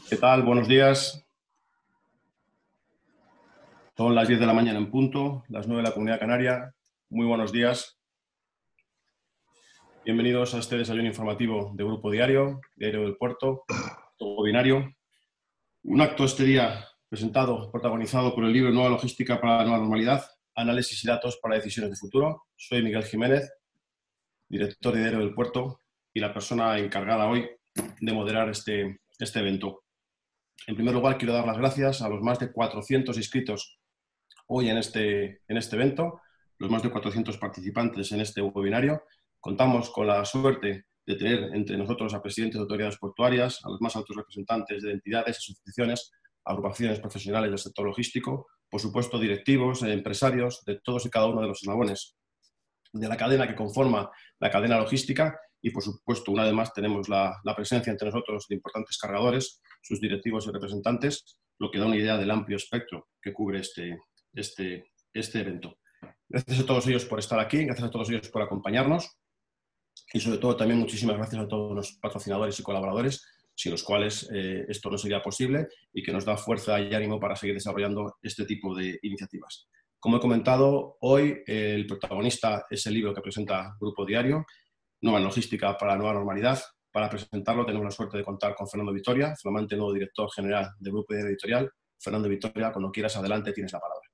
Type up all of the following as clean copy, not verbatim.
¿Qué tal? Buenos días. Son las 10 de la mañana en punto, las 9 de la Comunidad Canaria. Muy buenos días. Bienvenidos a este desayuno informativo de Grupo Diario, Diario del Puerto, todo binario. Un acto este día presentado, protagonizado por el libro Nueva Logística para la Nueva Normalidad, Análisis y Datos para Decisiones de Futuro. Soy Miguel Jiménez, director de Diario del Puerto y la persona encargada hoy de moderar este evento. En primer lugar, quiero dar las gracias a los más de 400 inscritos hoy en este evento, los más de 400 participantes en este webinario. Contamos con la suerte de tener entre nosotros a presidentes de autoridades portuarias, a los más altos representantes de entidades, asociaciones, agrupaciones profesionales del sector logístico, por supuesto directivos, empresarios de todos y cada uno de los eslabones de la cadena que conforma la cadena logística y, por supuesto, una vez más tenemos la presencia entre nosotros de importantes cargadores, sus directivos y representantes, lo que da una idea del amplio espectro que cubre este evento. Gracias a todos ellos por estar aquí, gracias a todos ellos por acompañarnos y, sobre todo, también muchísimas gracias a todos los patrocinadores y colaboradores sin los cuales esto no sería posible y que nos da fuerza y ánimo para seguir desarrollando este tipo de iniciativas. Como he comentado, hoy el protagonista es el libro que presenta Grupo Diario, Nueva Logística para la Nueva Normalidad. Para presentarlo tenemos la suerte de contar con Fernando Vitoria, flamante nuevo director general de Grupo Diario Editorial. Fernando Vitoria, cuando quieras, adelante, tienes la palabra.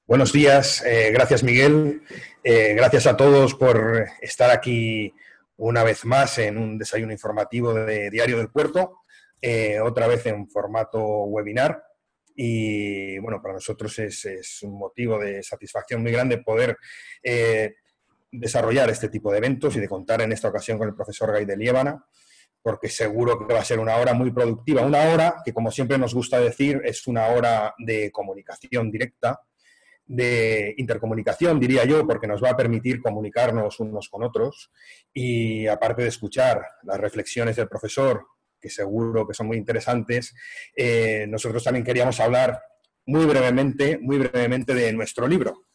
Buenos días, gracias Miguel, gracias a todos por estar aquí una vez más en un desayuno informativo de Diario del Puerto, otra vez en formato webinar. Y bueno, para nosotros es un motivo de satisfacción muy grande poder desarrollar este tipo de eventos y de contar en esta ocasión con el profesor Gay de Liébana, porque seguro que va a ser una hora muy productiva, una hora que, como siempre nos gusta decir, es una hora de comunicación directa, de intercomunicación, diría yo, porque nos va a permitir comunicarnos unos con otros y, aparte de escuchar las reflexiones del profesor, que seguro que son muy interesantes, nosotros también queríamos hablar muy brevemente de nuestro libro.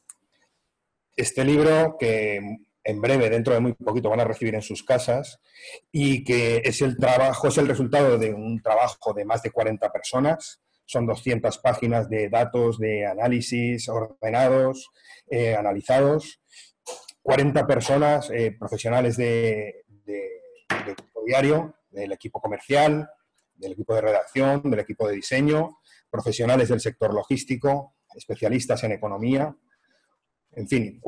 Este libro que en breve, dentro de muy poquito, van a recibir en sus casas y que es el resultado de un trabajo de más de 40 personas. Son 200 páginas de datos, de análisis ordenados, analizados. 40 personas profesionales del Grupo Diario, del equipo comercial, del equipo de redacción, del equipo de diseño, profesionales del sector logístico, especialistas en economía. En fin,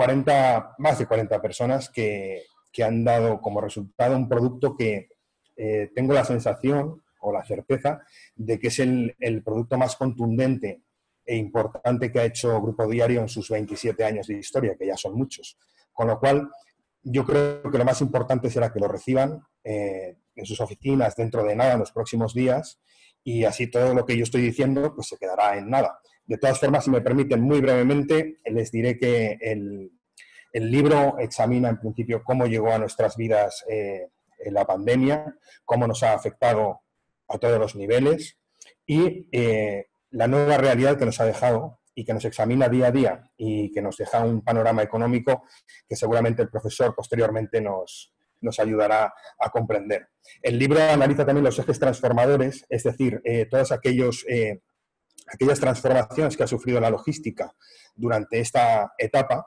más de 40 personas que han dado como resultado un producto que tengo la sensación o la certeza de que es el producto más contundente e importante que ha hecho Grupo Diario en sus 27 años de historia, que ya son muchos. Con lo cual, yo creo que lo más importante será que lo reciban en sus oficinas dentro de nada, en los próximos días, y así todo lo que yo estoy diciendo pues se quedará en nada. De todas formas, si me permiten, muy brevemente, les diré que el libro examina en principio cómo llegó a nuestras vidas la pandemia, cómo nos ha afectado a todos los niveles y la nueva realidad que nos ha dejado y que nos examina día a día y que nos deja un panorama económico que seguramente el profesor posteriormente nos ayudará a comprender. El libro analiza también los ejes transformadores, es decir, todas aquellas transformaciones que ha sufrido la logística durante esta etapa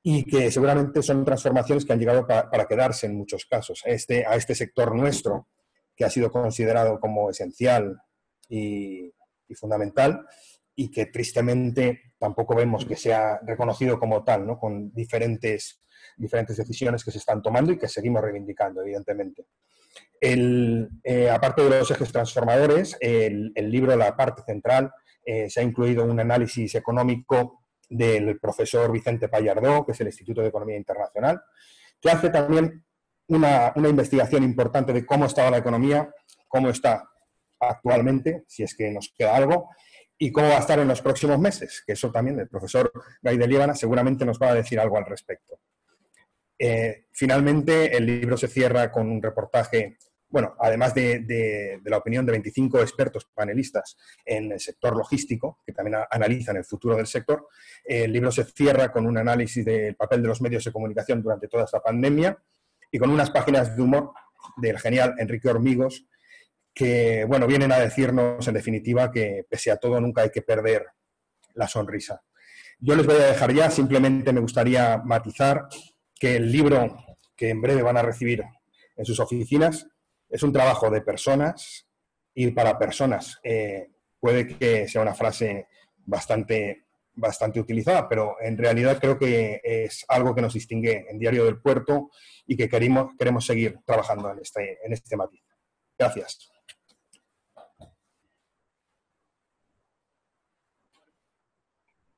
y que seguramente son transformaciones que han llegado para quedarse en muchos casos. A este sector nuestro, que ha sido considerado como esencial y fundamental, y que tristemente tampoco vemos que sea reconocido como tal, ¿no? Con diferentes decisiones que se están tomando y que seguimos reivindicando, evidentemente. Aparte de los ejes transformadores, el libro, la parte central, se ha incluido un análisis económico del profesor Vicente Pallardó, que es el Instituto de Economía Internacional, que hace también una investigación importante de cómo estaba la economía, cómo está actualmente, si es que nos queda algo, y cómo va a estar en los próximos meses, que eso también el profesor Gay de Liébana seguramente nos va a decir algo al respecto. Finalmente, el libro se cierra con un reportaje, bueno, además de la opinión de 25 expertos panelistas en el sector logístico, que también analizan el futuro del sector. El libro se cierra con un análisis del papel de los medios de comunicación durante toda esta pandemia y con unas páginas de humor del genial Enrique Hormigos, que, bueno, vienen a decirnos, en definitiva, que pese a todo nunca hay que perder la sonrisa. Yo les voy a dejar ya, simplemente me gustaría matizar que el libro que en breve van a recibir en sus oficinas es un trabajo de personas y para personas. Puede que sea una frase bastante utilizada, pero en realidad creo que es algo que nos distingue en Diario del Puerto y que queremos seguir trabajando en este matiz. Gracias.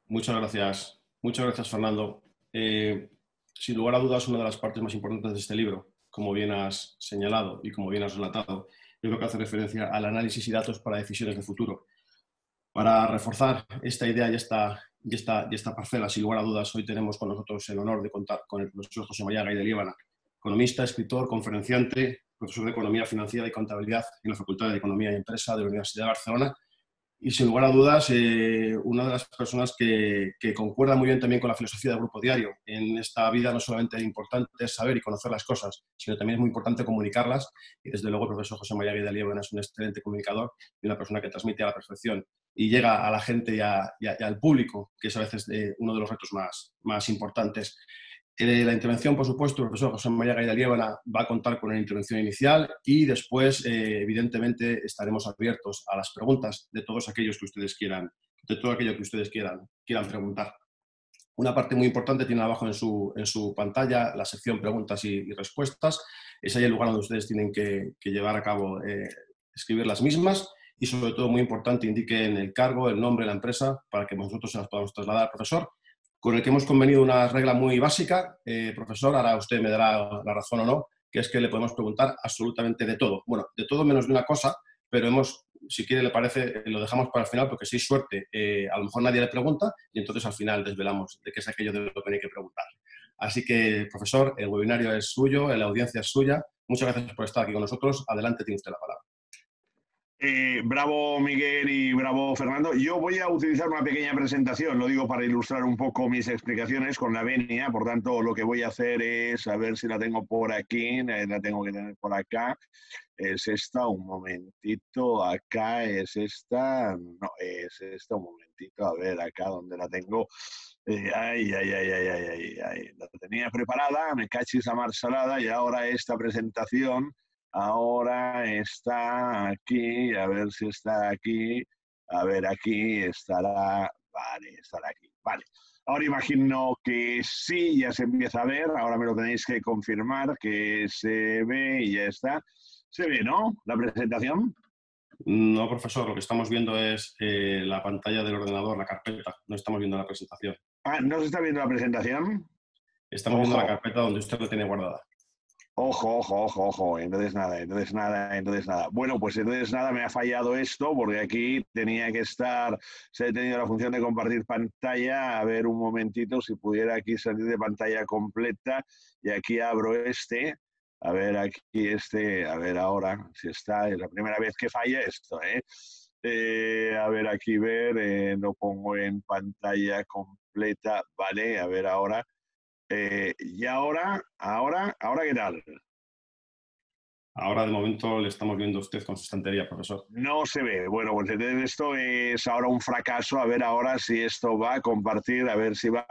Muchas gracias, Fernando. Sin lugar a dudas, una de las partes más importantes de este libro, como bien has señalado y como bien has relatado, yo creo que hace referencia al análisis y datos para decisiones de futuro. Para reforzar esta idea y esta parcela, sin lugar a dudas, hoy tenemos con nosotros el honor de contar con el profesor José María Gay de Liébana, economista, escritor, conferenciante, profesor de Economía Financiera y Contabilidad en la Facultad de Economía y Empresa de la Universidad de Barcelona. Y sin lugar a dudas, una de las personas que concuerda muy bien también con la filosofía del Grupo Diario. En esta vida no solamente es importante saber y conocer las cosas, sino también es muy importante comunicarlas. Y desde luego el profesor José María Gay de Liébana es un excelente comunicador y una persona que transmite a la perfección y llega a la gente y al público, que es a veces uno de los retos más importantes. La intervención, por supuesto, el profesor José María Gay de Liébana va a contar con una intervención inicial y después, evidentemente, estaremos abiertos a las preguntas de todos aquellos que ustedes quieran, de todo aquello que ustedes quieran preguntar. Una parte muy importante tiene abajo en su pantalla la sección preguntas y respuestas. Es ahí el lugar donde ustedes tienen que llevar a cabo, escribir las mismas y, sobre todo, muy importante, indiquen el cargo, el nombre, la empresa, para que nosotros se las podamos trasladar al profesor, con el que hemos convenido una regla muy básica. Profesor, ahora usted me dará la razón o no, que es que le podemos preguntar absolutamente de todo. Bueno, de todo menos de una cosa, pero si quiere, le parece, lo dejamos para el final, porque si hay suerte, a lo mejor nadie le pregunta y entonces al final desvelamos de qué es aquello de lo que hay que preguntar. Así que, profesor, el webinario es suyo, la audiencia es suya. Muchas gracias por estar aquí con nosotros. Adelante, tiene usted la palabra. Bravo Miguel y bravo Fernando. Yo voy a utilizar una pequeña presentación, lo digo para ilustrar un poco mis explicaciones con la venia, por tanto lo que voy a hacer es, a ver si la tengo por aquí, la tengo que tener por acá, es esta, un momentito, acá es esta, no, es esta, un momentito, a ver acá donde la tengo. Ay, la tenía preparada, me cachis la mar salada y ahora esta presentación. Ahora está aquí, a ver si está aquí. A ver, aquí estará. Vale, estará aquí. Vale. Ahora imagino que sí, ya se empieza a ver. Ahora me lo tenéis que confirmar que se ve y ya está. Se ve, ¿no? La presentación. No, profesor, lo que estamos viendo es la pantalla del ordenador, la carpeta. No estamos viendo la presentación. Ah, ¿no se está viendo la presentación? Estamos viendo la carpeta donde usted la tiene guardada. Ojo. Entonces nada. Bueno, pues entonces nada, me ha fallado esto porque aquí tenía que estar, se ha tenido la función de compartir pantalla. A ver un momentito, si pudiera aquí salir de pantalla completa y aquí abro este. A ver aquí este, a ver ahora si está, es la primera vez que falla esto, a ver aquí lo pongo en pantalla completa, vale, a ver ahora. Y ahora, ¿qué tal? Ahora, de momento, le estamos viendo a usted con su estantería, profesor. No se ve. Bueno, pues entonces esto es ahora un fracaso. A ver ahora si esto va a compartir, a ver si va.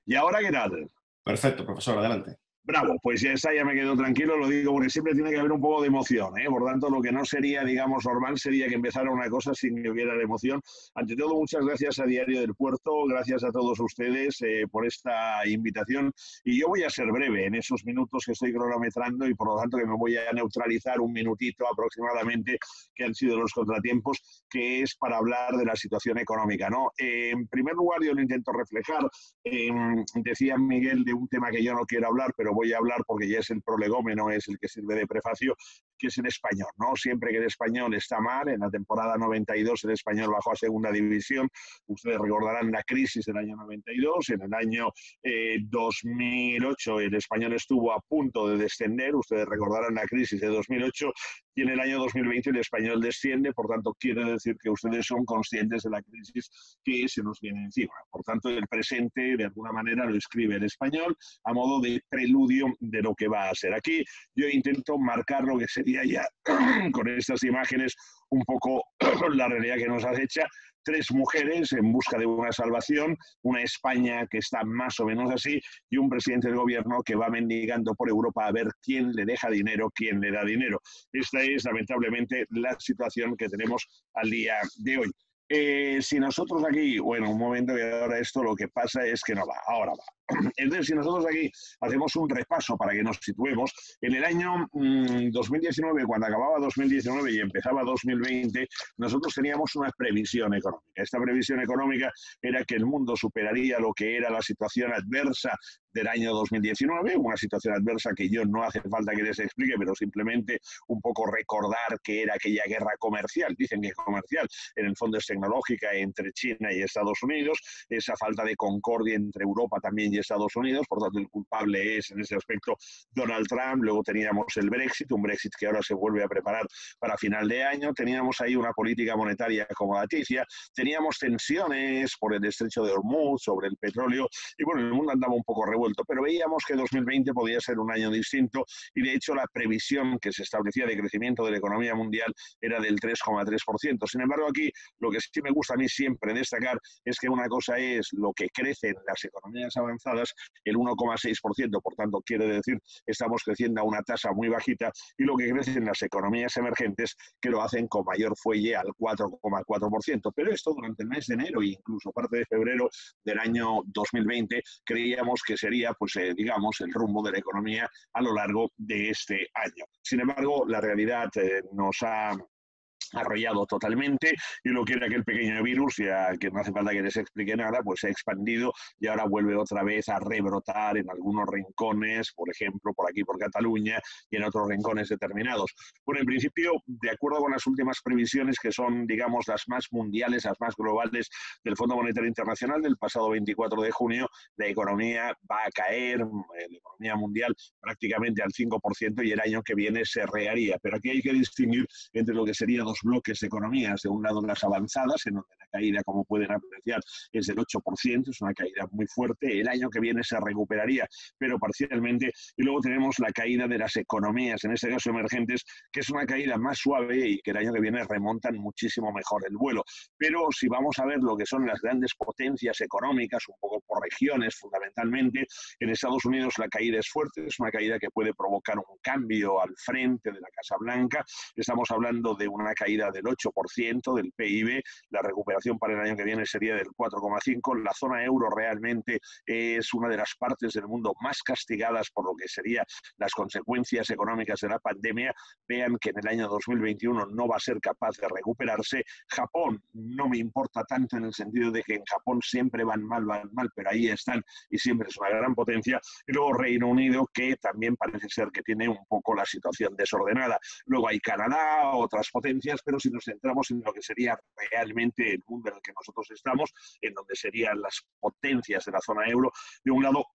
¿Y ahora qué tal? Perfecto, profesor, adelante. Bravo, pues ya está, ya me quedo tranquilo, lo digo porque siempre tiene que haber un poco de emoción, Por tanto, lo que no sería, digamos, normal sería que empezara una cosa sin que hubiera emoción. Ante todo, muchas gracias a Diario del Puerto, gracias a todos ustedes por esta invitación. Y yo voy a ser breve en esos minutos que estoy cronometrando y por lo tanto que me voy a neutralizar un minutito aproximadamente, que han sido los contratiempos, que es para hablar de la situación económica, ¿no? En primer lugar, yo lo intento reflejar. Decía Miguel de un tema que yo no quiero hablar, pero voy a hablar porque ya es el prolegómeno, es el que sirve de prefacio, que es el Español, ¿no? Siempre que el Español está mal, en la temporada 92 el Español bajó a segunda división, ustedes recordarán la crisis del año 92, en el año 2008 el Español estuvo a punto de descender, ustedes recordarán la crisis de 2008, y en el año 2020 el Español desciende, por tanto quiere decir que ustedes son conscientes de la crisis que se nos viene encima. Por tanto, el presente de alguna manera lo escribe el Español a modo de preludio de lo que va a ser. Aquí yo intento marcar lo que sería repetía ya con estas imágenes un poco la realidad que nos acecha. 3 mujeres en busca de una salvación, una España que está más o menos así y un presidente del gobierno que va mendigando por Europa a ver quién le deja dinero, quién le da dinero. Esta es lamentablemente la situación que tenemos al día de hoy. Si nosotros aquí, bueno, un momento que ahora esto lo que pasa es que no va, ahora va. Entonces, si nosotros aquí hacemos un repaso para que nos situemos, en el año 2019, cuando acababa 2019 y empezaba 2020, nosotros teníamos una previsión económica. Esta previsión económica era que el mundo superaría lo que era la situación adversa del año 2019, una situación adversa que yo no hace falta que les explique, pero simplemente un poco recordar que era aquella guerra comercial, dicen que es comercial, en el fondo es tecnológica entre China y Estados Unidos, esa falta de concordia entre Europa también y Estados Unidos, por tanto el culpable es en ese aspecto Donald Trump. Luego teníamos el Brexit, un Brexit que ahora se vuelve a preparar para final de año, teníamos ahí una política monetaria acomodaticia, teníamos tensiones por el estrecho de Hormuz, sobre el petróleo, y bueno, el mundo andaba un poco revuelto, pero veíamos que 2020 podía ser un año distinto y de hecho la previsión que se establecía de crecimiento de la economía mundial era del 3,3%. Sin embargo, aquí lo que sí me gusta a mí siempre destacar es que una cosa es lo que crece en las economías avanzadas, el 1,6%, por tanto quiere decir estamos creciendo a una tasa muy bajita, y lo que crece en las economías emergentes que lo hacen con mayor fuelle al 4,4%. Pero esto durante el mes de enero e incluso parte de febrero del año 2020 creíamos que sería, pues, digamos, el rumbo de la economía a lo largo de este año. Sin embargo, la realidad nos ha arrollado totalmente, y lo que era aquel pequeño virus, ya que no hace falta que les explique nada, pues se ha expandido y ahora vuelve otra vez a rebrotar en algunos rincones, por ejemplo, por aquí, por Cataluña, y en otros rincones determinados. Bueno, en principio, de acuerdo con las últimas previsiones, que son, digamos, las más mundiales, las más globales del Fondo Monetario Internacional del pasado 24 de junio, la economía va a caer, la economía mundial, prácticamente al 5%, y el año que viene se reharía. Pero aquí hay que distinguir entre lo que serían dos bloques de economías. De un lado, las avanzadas, en donde la caída, como pueden apreciar, es del 8%, es una caída muy fuerte. El año que viene se recuperaría, pero parcialmente. Y luego tenemos la caída de las economías, en este caso emergentes, que es una caída más suave y que el año que viene remontan muchísimo mejor el vuelo. Pero si vamos a ver lo que son las grandes potencias económicas, un poco por regiones fundamentalmente, en Estados Unidos la caída es fuerte, es una caída que puede provocar un cambio al frente de la Casa Blanca. Estamos hablando de una caída del 8% del PIB, la recuperación para el año que viene sería del 4,5%. La zona euro realmente es una de las partes del mundo más castigadas por lo que serían las consecuencias económicas de la pandemia. Vean que en el año 2021 no va a ser capaz de recuperarse. Japón no me importa tanto en el sentido de que en Japón siempre van mal, pero ahí están y siempre es una gran potencia. Y luego Reino Unido, que también parece ser que tiene un poco la situación desordenada. Luego hay Canadá, otras potencias, pero si nos centramos en lo que sería realmente el mundo en el que nosotros estamos, en donde serían las potencias de la zona euro, de un lado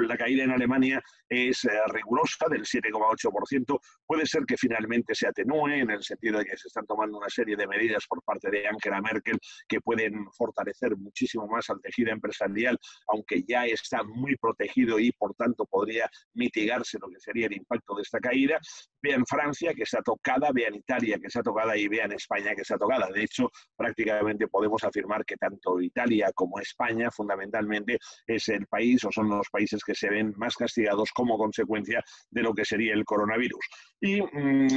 la caída en Alemania es rigurosa, del 7,8%, puede ser que finalmente se atenúe en el sentido de que se están tomando una serie de medidas por parte de Angela Merkel que pueden fortalecer muchísimo más al tejido empresarial, aunque ya está muy protegido y por tanto podría mitigarse lo que sería el impacto de esta caída. Vean Francia, que está tocada, vean Italia, que está tocada, y vean España, que está tocada. De hecho, prácticamente podemos afirmar que tanto Italia como España fundamentalmente es el país o son los países que se ven más castigados como consecuencia de lo que sería el coronavirus. Y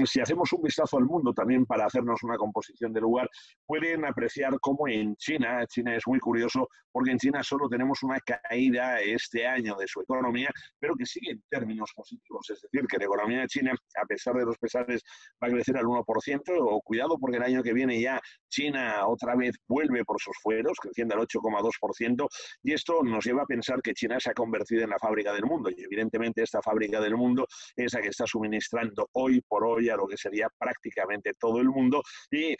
si hacemos un vistazo al mundo también para hacernos una composición de lugar, pueden apreciar cómo en China es muy curioso, porque en China solo tenemos una caída este año de su economía, pero que sigue en términos positivos. Es decir, que la economía de China, a pesar de los pesares, va a crecer al 1%, o cuidado porque el año que viene ya China otra vez vuelve por sus fueros, creciendo al 8,2%, y esto nos lleva a pensar que China se ha convertido en la fábrica del mundo, y evidentemente esta fábrica del mundo es la que está suministrando hoy por hoy a lo que sería prácticamente todo el mundo, y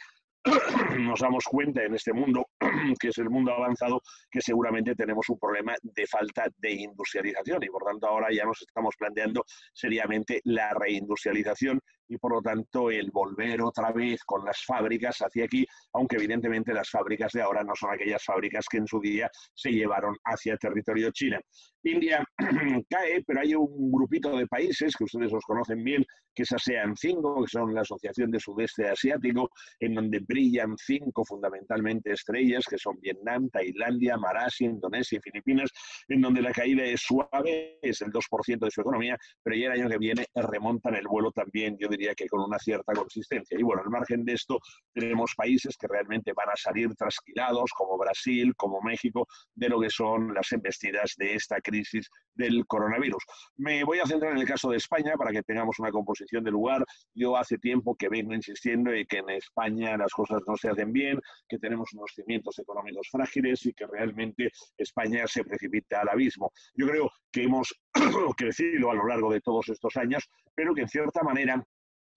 nos damos cuenta en este mundo, que es el mundo avanzado, que seguramente tenemos un problema de falta de industrialización, y por tanto ahora ya nos estamos planteando seriamente la reindustrialización, y por lo tanto el volver otra vez con las fábricas hacia aquí, aunque evidentemente las fábricas de ahora no son aquellas fábricas que en su día se llevaron hacia territorio chino. India cae, pero hay un grupito de países que ustedes los conocen bien, que es ASEAN 5, que son la Asociación de Sudeste Asiático, en donde brillan 5 fundamentalmente estrellas, que son Vietnam, Tailandia, Malasia, Indonesia y Filipinas, en donde la caída es suave, es el 2% de su economía, pero ya el año que viene remontan el vuelo también, yo diría que con una cierta consistencia. Y bueno, al margen de esto, tenemos países que realmente van a salir trasquilados, como Brasil, como México, de lo que son las embestidas de esta crisis del coronavirus. Me voy a centrar en el caso de España para que tengamos una composición de lugar. Yo hace tiempo que vengo insistiendo en que en España las cosas no se hacen bien, que tenemos unos cimientos económicos frágiles y que realmente España se precipita al abismo. Yo creo que hemos crecido a lo largo de todos estos años, pero que en cierta manera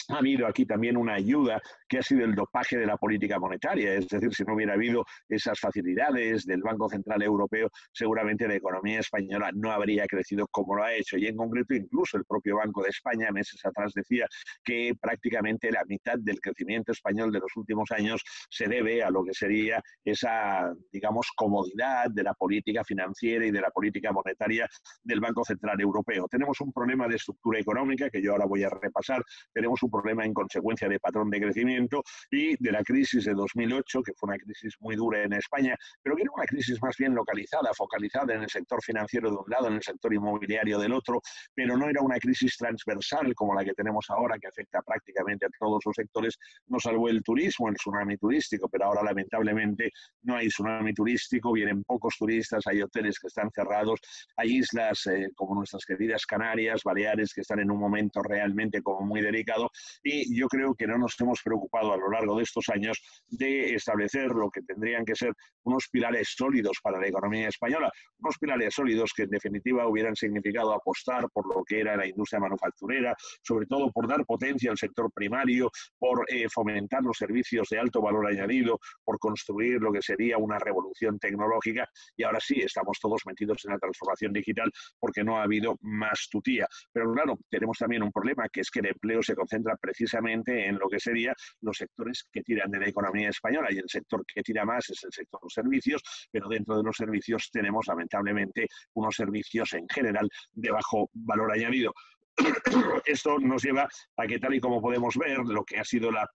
ha habido aquí también una ayuda que ha sido el dopaje de la política monetaria. Es decir, si no hubiera habido esas facilidades del Banco Central Europeo, seguramente la economía española no habría crecido como lo ha hecho. Y en concreto, incluso el propio Banco de España meses atrás decía que prácticamente la mitad del crecimiento español de los últimos años se debe a lo que sería esa, digamos, comodidad de la política financiera y de la política monetaria del Banco Central Europeo. Tenemos un problema de estructura económica que yo ahora voy a repasar. Tenemos un problema en consecuencia de patrón de crecimiento y de la crisis de 2008, que fue una crisis muy dura en España, pero que era una crisis más bien localizada, focalizada en el sector financiero de un lado, en el sector inmobiliario del otro, pero no era una crisis transversal como la que tenemos ahora, que afecta prácticamente a todos los sectores, no salvo el turismo, el tsunami turístico, pero ahora lamentablemente no hay tsunami turístico, vienen pocos turistas, hay hoteles que están cerrados, hay islas como nuestras queridas Canarias, Baleares, que están en un momento realmente como muy delicado. Y yo creo que no nos hemos preocupado a lo largo de estos años de establecer lo que tendrían que ser unos pilares sólidos para la economía española, unos pilares sólidos que en definitiva hubieran significado apostar por lo que era la industria manufacturera, sobre todo por dar potencia al sector primario, por fomentar los servicios de alto valor añadido, por construir lo que sería una revolución tecnológica. Y ahora sí, estamos todos metidos en la transformación digital porque no ha habido más tutía. Pero claro, tenemos también un problema, que es que el empleo se concentra precisamente en lo que serían los sectores que tiran de la economía española, y el sector que tira más es el sector de los servicios, pero dentro de los servicios tenemos lamentablemente unos servicios en general de bajo valor añadido. Esto nos lleva a que, tal y como podemos ver, lo que ha sido la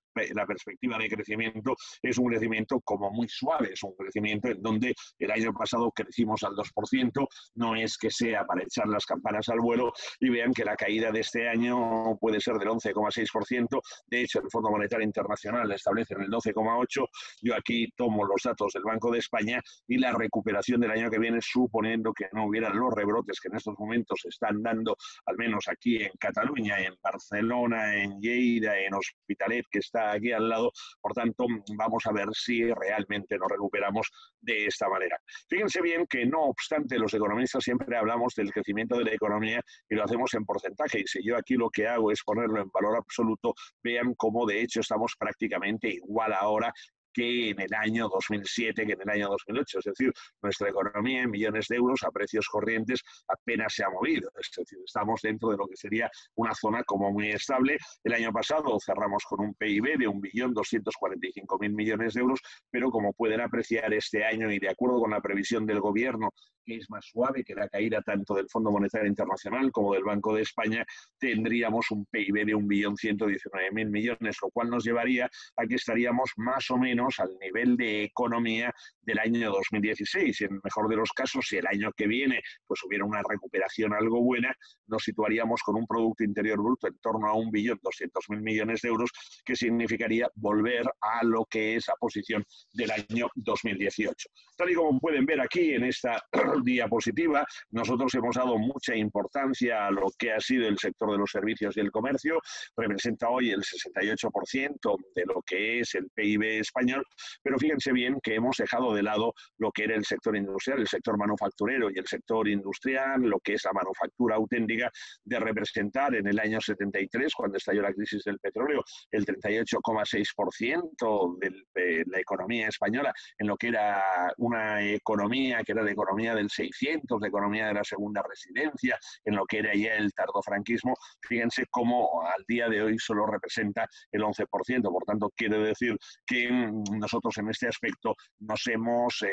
perspectiva de crecimiento es un crecimiento como muy suave, es un crecimiento en donde el año pasado crecimos al 2%, no es que sea para echar las campanas al vuelo, y vean que la caída de este año puede ser del 11,6%, de hecho el Fondo Monetario Internacional establece en el 12,8%, yo aquí tomo los datos del Banco de España, y la recuperación del año que viene, suponiendo que no hubieran los rebrotes que en estos momentos se están dando, al menos aquí en Cataluña, en Barcelona, en Lleida, en Hospitalet, que está aquí al lado. Por tanto, vamos a ver si realmente nos recuperamos de esta manera. Fíjense bien que, no obstante, los economistas siempre hablamos del crecimiento de la economía y lo hacemos en porcentaje, y si yo aquí lo que hago es ponerlo en valor absoluto, vean cómo de hecho estamos prácticamente igual ahora que en el año 2007, que en el año 2008. Es decir, nuestra economía en millones de euros a precios corrientes apenas se ha movido. Es decir, estamos dentro de lo que sería una zona como muy estable. El año pasado cerramos con un PIB de 1.245.000 millones de euros, pero como pueden apreciar, este año, y de acuerdo con la previsión del Gobierno, que es más suave que la caída tanto del Fondo Monetario Internacional como del Banco de España, tendríamos un PIB de 1.119.000 millones, lo cual nos llevaría a que estaríamos más o menos al nivel de economía del año 2016. En el mejor de los casos, si el año que viene pues hubiera una recuperación algo buena, nos situaríamos con un Producto Interior Bruto en torno a 1.200.000 millones de euros, que significaría volver a lo que es la posición del año 2018. Tal y como pueden ver aquí en esta diapositiva, nosotros hemos dado mucha importancia a lo que ha sido el sector de los servicios y el comercio. Representa hoy el 68% de lo que es el PIB español, pero fíjense bien que hemos dejado de lado lo que era el sector industrial, el sector manufacturero y el sector industrial, lo que es la manufactura auténtica, de representar en el año 73, cuando estalló la crisis del petróleo, el 38,6% de la economía española, en lo que era una economía que era la economía del 1600, de economía de la segunda residencia, en lo que era ya el tardofranquismo, fíjense cómo al día de hoy solo representa el 11%. Por tanto, quiere decir que nosotros en este aspecto nos hemos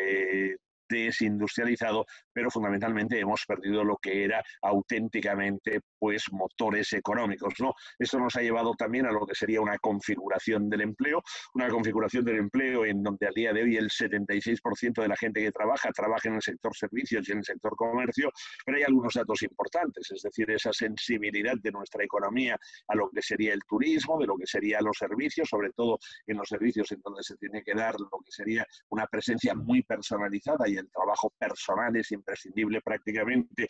desindustrializado, pero fundamentalmente hemos perdido lo que era auténticamente pues motores económicos, ¿no? Esto nos ha llevado también a lo que sería una configuración del empleo en donde al día de hoy el 76% de la gente que trabaja en el sector servicios y en el sector comercio, pero hay algunos datos importantes, es decir, esa sensibilidad de nuestra economía a lo que sería el turismo, de lo que serían los servicios, sobre todo en los servicios en donde se tiene que dar lo que sería una presencia muy personalizada y el trabajo personal es imprescindible prácticamente.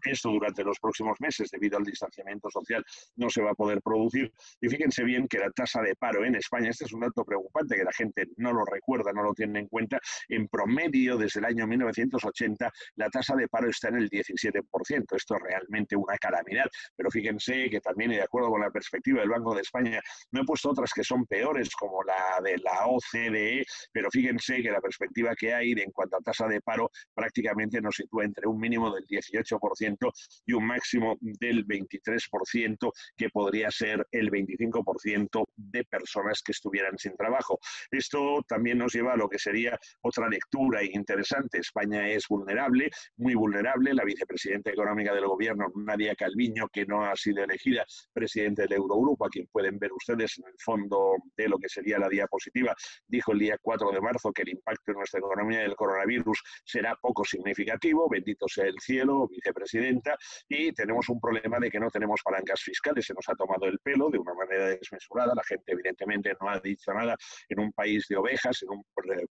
Esto durante los próximos meses, debido al distanciamiento social, no se va a poder producir. Y fíjense bien que la tasa de paro en España, este es un dato preocupante que la gente no lo recuerda, no lo tiene en cuenta, en promedio desde el año 1980 la tasa de paro está en el 17%. Esto es realmente una calamidad, pero fíjense que también, y de acuerdo con la perspectiva del Banco de España, no he puesto otras que son peores, como la de la OCDE, pero fíjense que la perspectiva que hay en cuanto a tasa de paro prácticamente nos sitúa entre un mínimo del 18% y un máximo del 23%, que podría ser el 25% de personas que estuvieran sin trabajo. Esto también nos lleva a lo que sería otra lectura interesante. España es vulnerable, muy vulnerable. La vicepresidenta económica del gobierno, Nadia Calviño, que no ha sido elegida presidente del Eurogrupo, a quien pueden ver ustedes en el fondo de lo que sería la diapositiva, dijo el día 4 de marzo que el impacto en nuestra economía del coronavirus será poco significativo. Bendito sea el cielo, vicepresidenta. Y tenemos un problema de que no tenemos palancas fiscales. Se nos ha tomado el pelo de una manera desmesurada. La gente evidentemente no ha dicho nada. En un país de ovejas, en un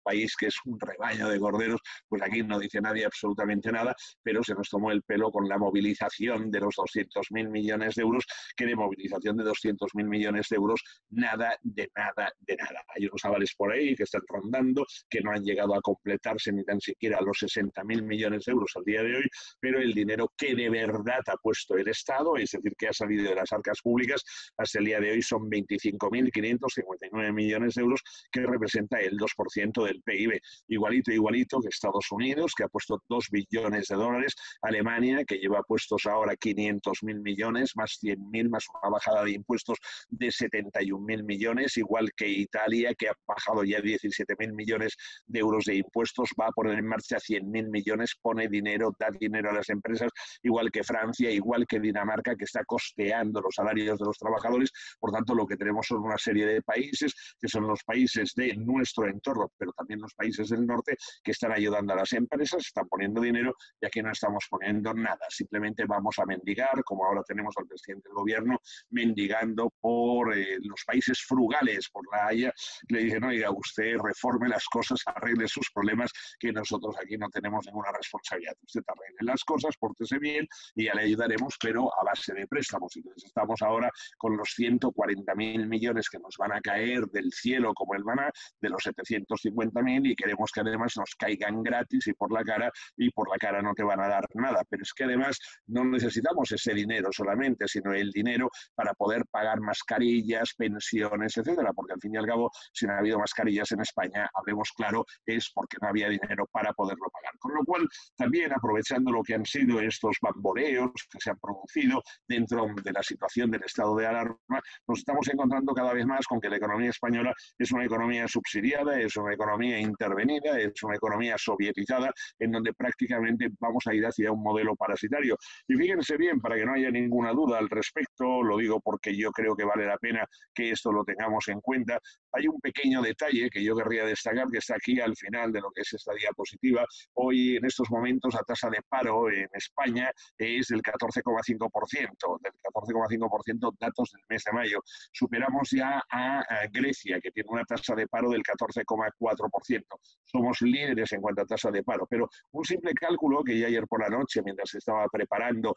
país que es un rebaño de corderos, pues aquí no dice nadie absolutamente nada, pero se nos tomó el pelo con la movilización de los 200.000 millones de euros, que de movilización de 200.000 millones de euros, nada, de nada, de nada. Hay unos avales por ahí que están rondando, que no han llegado a completarse ni tan siquiera los 60.000 millones de euros al día de hoy, pero el dinero que de verdad ha puesto el Estado, es decir, que ha salido de las arcas públicas, hasta el día de hoy son 25.559 millones de euros, que representa el 2% del PIB. Igualito que Estados Unidos, que ha puesto 2 billones de dólares, Alemania, que lleva puestos ahora 500.000 millones, más 100.000, más una bajada de impuestos de 71.000 millones, igual que Italia, que ha bajado ya 17.000 millones de euros de impuestos, va a poner en marcha 100.000 millones, pone dinero, da dinero a las empresas, igual que Francia, igual que Dinamarca, que está costeando los salarios de los trabajadores. Por tanto, lo que tenemos son una serie de países, que son los países de nuestro entorno, pero también los países del norte, que están ayudando a las empresas, están poniendo dinero, y aquí no estamos poniendo nada. Simplemente vamos a mendigar, como ahora tenemos al presidente del gobierno mendigando por los países frugales, por La Haya. Le dicen, oiga, usted reforme las cosas, arregle sus problemas, que nosotros aquí no tenemos ninguna responsabilidad. Usted arregle las cosas, pórtese bien y ya le ayudaremos, pero a base de préstamos. Entonces estamos ahora con los 140.000 millones que nos van a caer del cielo como el maná, de los 750.000, y queremos que además nos caigan gratis y por la cara no te van a dar nada. Pero es que además no necesitamos ese dinero solamente, sino el dinero para poder pagar mascarillas, pensiones, etcétera, porque al fin y al cabo, si no ha habido mascarillas en España, hablemos claro, es porque no había dinero para poderlo pagar. Con lo cual, también aprovechando lo que han sido estos bamboleos que se han producido dentro de la situación del estado de alarma, nos estamos encontrando cada vez más con que la economía española es una economía subsidiada, es una economía intervenida, es una economía sovietizada, en donde prácticamente vamos a ir hacia un modelo parasitario. Y fíjense bien, para que no haya ninguna duda al respecto, lo digo porque yo creo que vale la pena que esto lo tengamos en cuenta, hay un pequeño detalle que yo querría destacar, que está aquí al final de lo que es esta diapositiva. Hoy, en estos momentos, la tasa de paro en España es del 14,5%, datos del mes de mayo. Superamos ya a Grecia, que tiene una tasa de paro del 14,4%. Somos líderes en cuanto a tasa de paro, pero un simple cálculo que ya ayer por la noche, mientras estaba preparando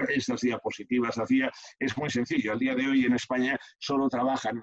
estas diapositivas, hacía, es muy sencillo. Al día de hoy en España solo trabajan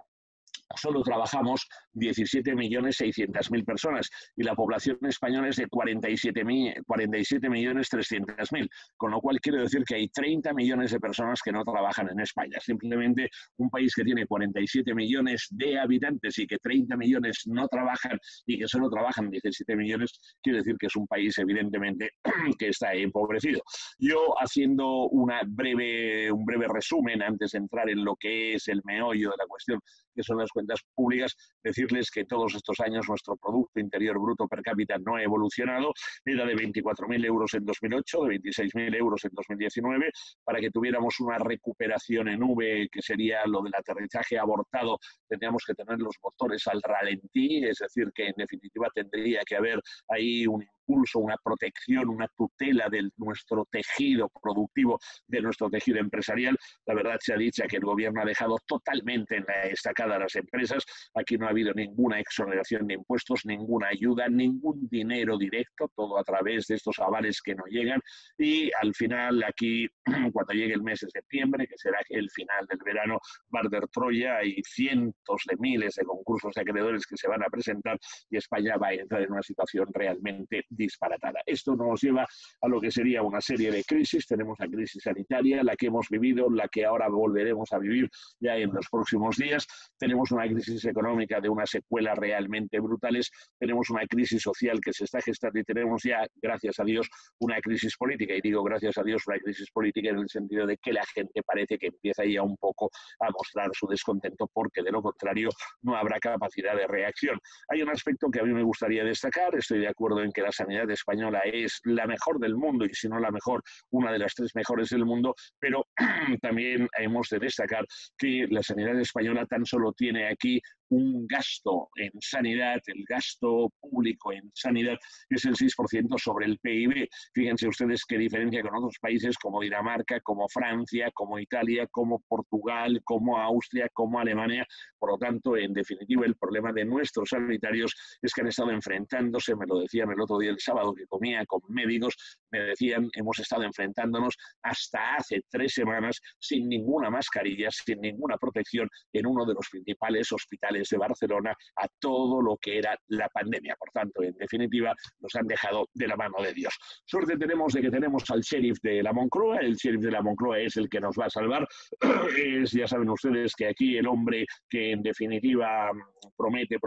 solo trabajamos 17.600.000 personas y la población española es de 47.300.000, con lo cual quiero decir que hay 30 millones de personas que no trabajan en España. Simplemente un país que tiene 47 millones de habitantes y que 30 millones no trabajan y que solo trabajan 17 millones, quiere decir que es un país evidentemente que está empobrecido. Yo, haciendo un breve resumen antes de entrar en lo que es el meollo de la cuestión, que son las cuentas públicas, decirles que todos estos años nuestro Producto Interior Bruto per cápita no ha evolucionado, era de 24.000 euros en 2008, de 26.000 euros en 2019, para que tuviéramos una recuperación en V, que sería lo del aterrizaje abortado, tendríamos que tener los motores al ralentí, es decir, que en definitiva tendría que haber ahí un impulso, una protección, una tutela de nuestro tejido productivo, de nuestro tejido empresarial. La verdad se ha dicho que el gobierno ha dejado totalmente en la estacada a las empresas. Aquí no ha habido ninguna exoneración de impuestos, ninguna ayuda, ningún dinero directo, todo a través de estos avales que no llegan. Y al final, aquí, cuando llegue el mes de septiembre, que será el final del verano, Barder Troya, hay cientos de miles de concursos de acreedores que se van a presentar y España va a entrar en una situación realmente disparatada. Esto nos lleva a lo que sería una serie de crisis. Tenemos la crisis sanitaria, la que hemos vivido, la que ahora volveremos a vivir ya en los próximos días. Tenemos una crisis económica de unas secuelas realmente brutales. Tenemos una crisis social que se está gestando y tenemos ya, gracias a Dios, una crisis política. Y digo gracias a Dios una crisis política en el sentido de que la gente parece que empieza ya un poco a mostrar su descontento, porque de lo contrario no habrá capacidad de reacción. Hay un aspecto que a mí me gustaría destacar. Estoy de acuerdo en que la sanidad española es la mejor del mundo y si no la mejor, una de las 3 mejores del mundo, pero también hemos de destacar que la sanidad española tan solo tiene aquí un gasto en sanidad, el gasto público en sanidad es el 6% sobre el PIB. Fíjense ustedes qué diferencia con otros países como Dinamarca, como Francia, como Italia, como Portugal, como Austria, como Alemania. Por lo tanto, en definitiva, el problema de nuestros sanitarios es que han estado enfrentándose, me lo decían el otro día, el sábado, que comía con médicos, me decían, hemos estado enfrentándonos hasta hace 3 semanas sin ninguna mascarilla, sin ninguna protección en uno de los principales hospitales de Barcelona a todo lo que era la pandemia. Por tanto, en definitiva, nos han dejado de la mano de Dios. Suerte tenemos de que tenemos al sheriff de la Moncloa. El sheriff de la Moncloa es el que nos va a salvar. Ya saben ustedes que aquí el hombre que en definitiva promete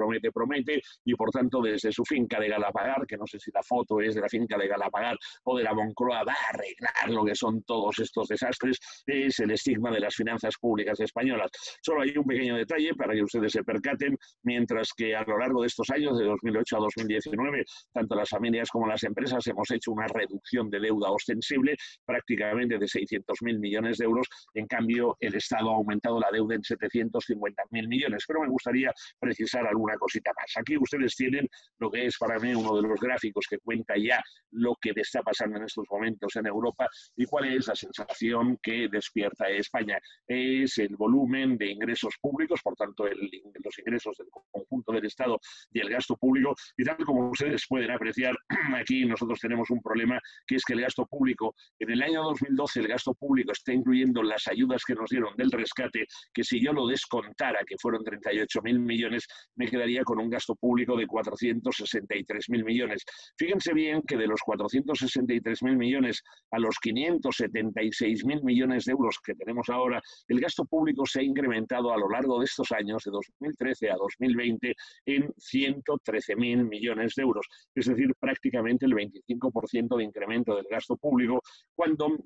y por tanto desde su finca de Galapagar, que no sé si la foto es de la finca de Galapagar o de la Moncloa, va a arreglar lo que son todos estos desastres, es el estigma de las finanzas públicas españolas. Solo hay un pequeño detalle para que ustedes se percaten, mientras que a lo largo de estos años, de 2008 a 2019, tanto las familias como las empresas hemos hecho una reducción de deuda ostensible prácticamente de 600.000 millones de euros. En cambio, el Estado ha aumentado la deuda en 750.000 millones. Pero me gustaría precisar alguna cosita más. Aquí ustedes tienen lo que es para mí uno de los gráficos que cuenta ya lo que está pasando en estos momentos en Europa y cuál es la sensación que despierta España. Es el volumen de ingresos públicos, por tanto, los ingresos del conjunto del Estado y el gasto público. Y tal como ustedes pueden apreciar, aquí nosotros tenemos un problema, que es que el gasto público, en el año 2012, el gasto público está incluyendo las ayudas que nos dieron del rescate, que si yo lo descontara, que fueron 38.000 millones, me quedaría con un gasto público de 463.000 millones. Fíjense bien que de los 463.000 millones a los 576.000 millones de euros que tenemos ahora, el gasto público se ha incrementado a lo largo de estos años, de 2013 a 2020, en 113.000 millones de euros. Es decir, prácticamente el 25% de incremento del gasto público, cuando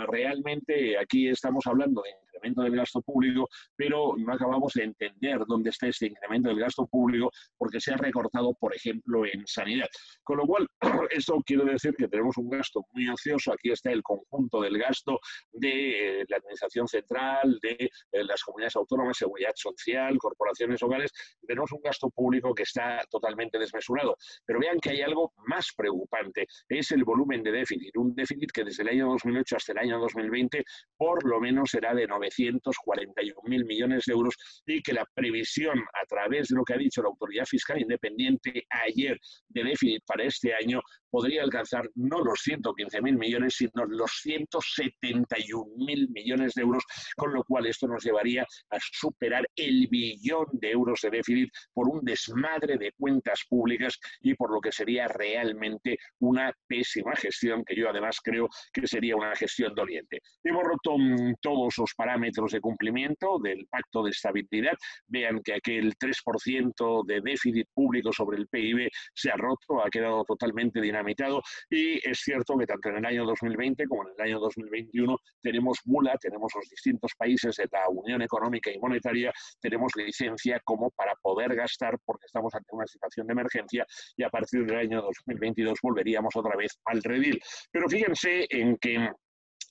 realmente aquí estamos hablando de incremento del gasto público, pero no acabamos de entender dónde está este incremento del gasto público porque se ha recortado, por ejemplo, en sanidad. Con lo cual, esto quiere decir que tenemos un gasto muy ocioso. Aquí está el conjunto del gasto de la Administración Central, de las comunidades autónomas, seguridad social, corporaciones locales. Tenemos un gasto público que está totalmente desmesurado. Pero vean que hay algo más preocupante, es el volumen de déficit. Un déficit que desde el año 2008 hasta el año 2020 por lo menos será de 941.000 millones de euros y que la previsión a través de lo que ha dicho la Autoridad Fiscal Independiente ayer de déficit para este año podría alcanzar no los 115.000 millones, sino los 171.000 millones de euros, con lo cual esto nos llevaría a superar el billón de euros de déficit por un desmadre de cuentas públicas y por lo que sería realmente una pésima gestión, que yo además creo que sería una gestión doliente. Hemos roto todos los parámetros de cumplimiento del Pacto de Estabilidad. Vean que aquel 3% de déficit público sobre el PIB se ha roto, ha quedado totalmente dinamitado, y es cierto que tanto en el año 2020 como en el año 2021 tenemos bula, tenemos los distintos países de la Unión Económica y Monetaria, tenemos licencia como para poder gastar porque estamos ante una situación de emergencia y a partir del año 2022 volveríamos otra vez al redil. Pero fíjense en que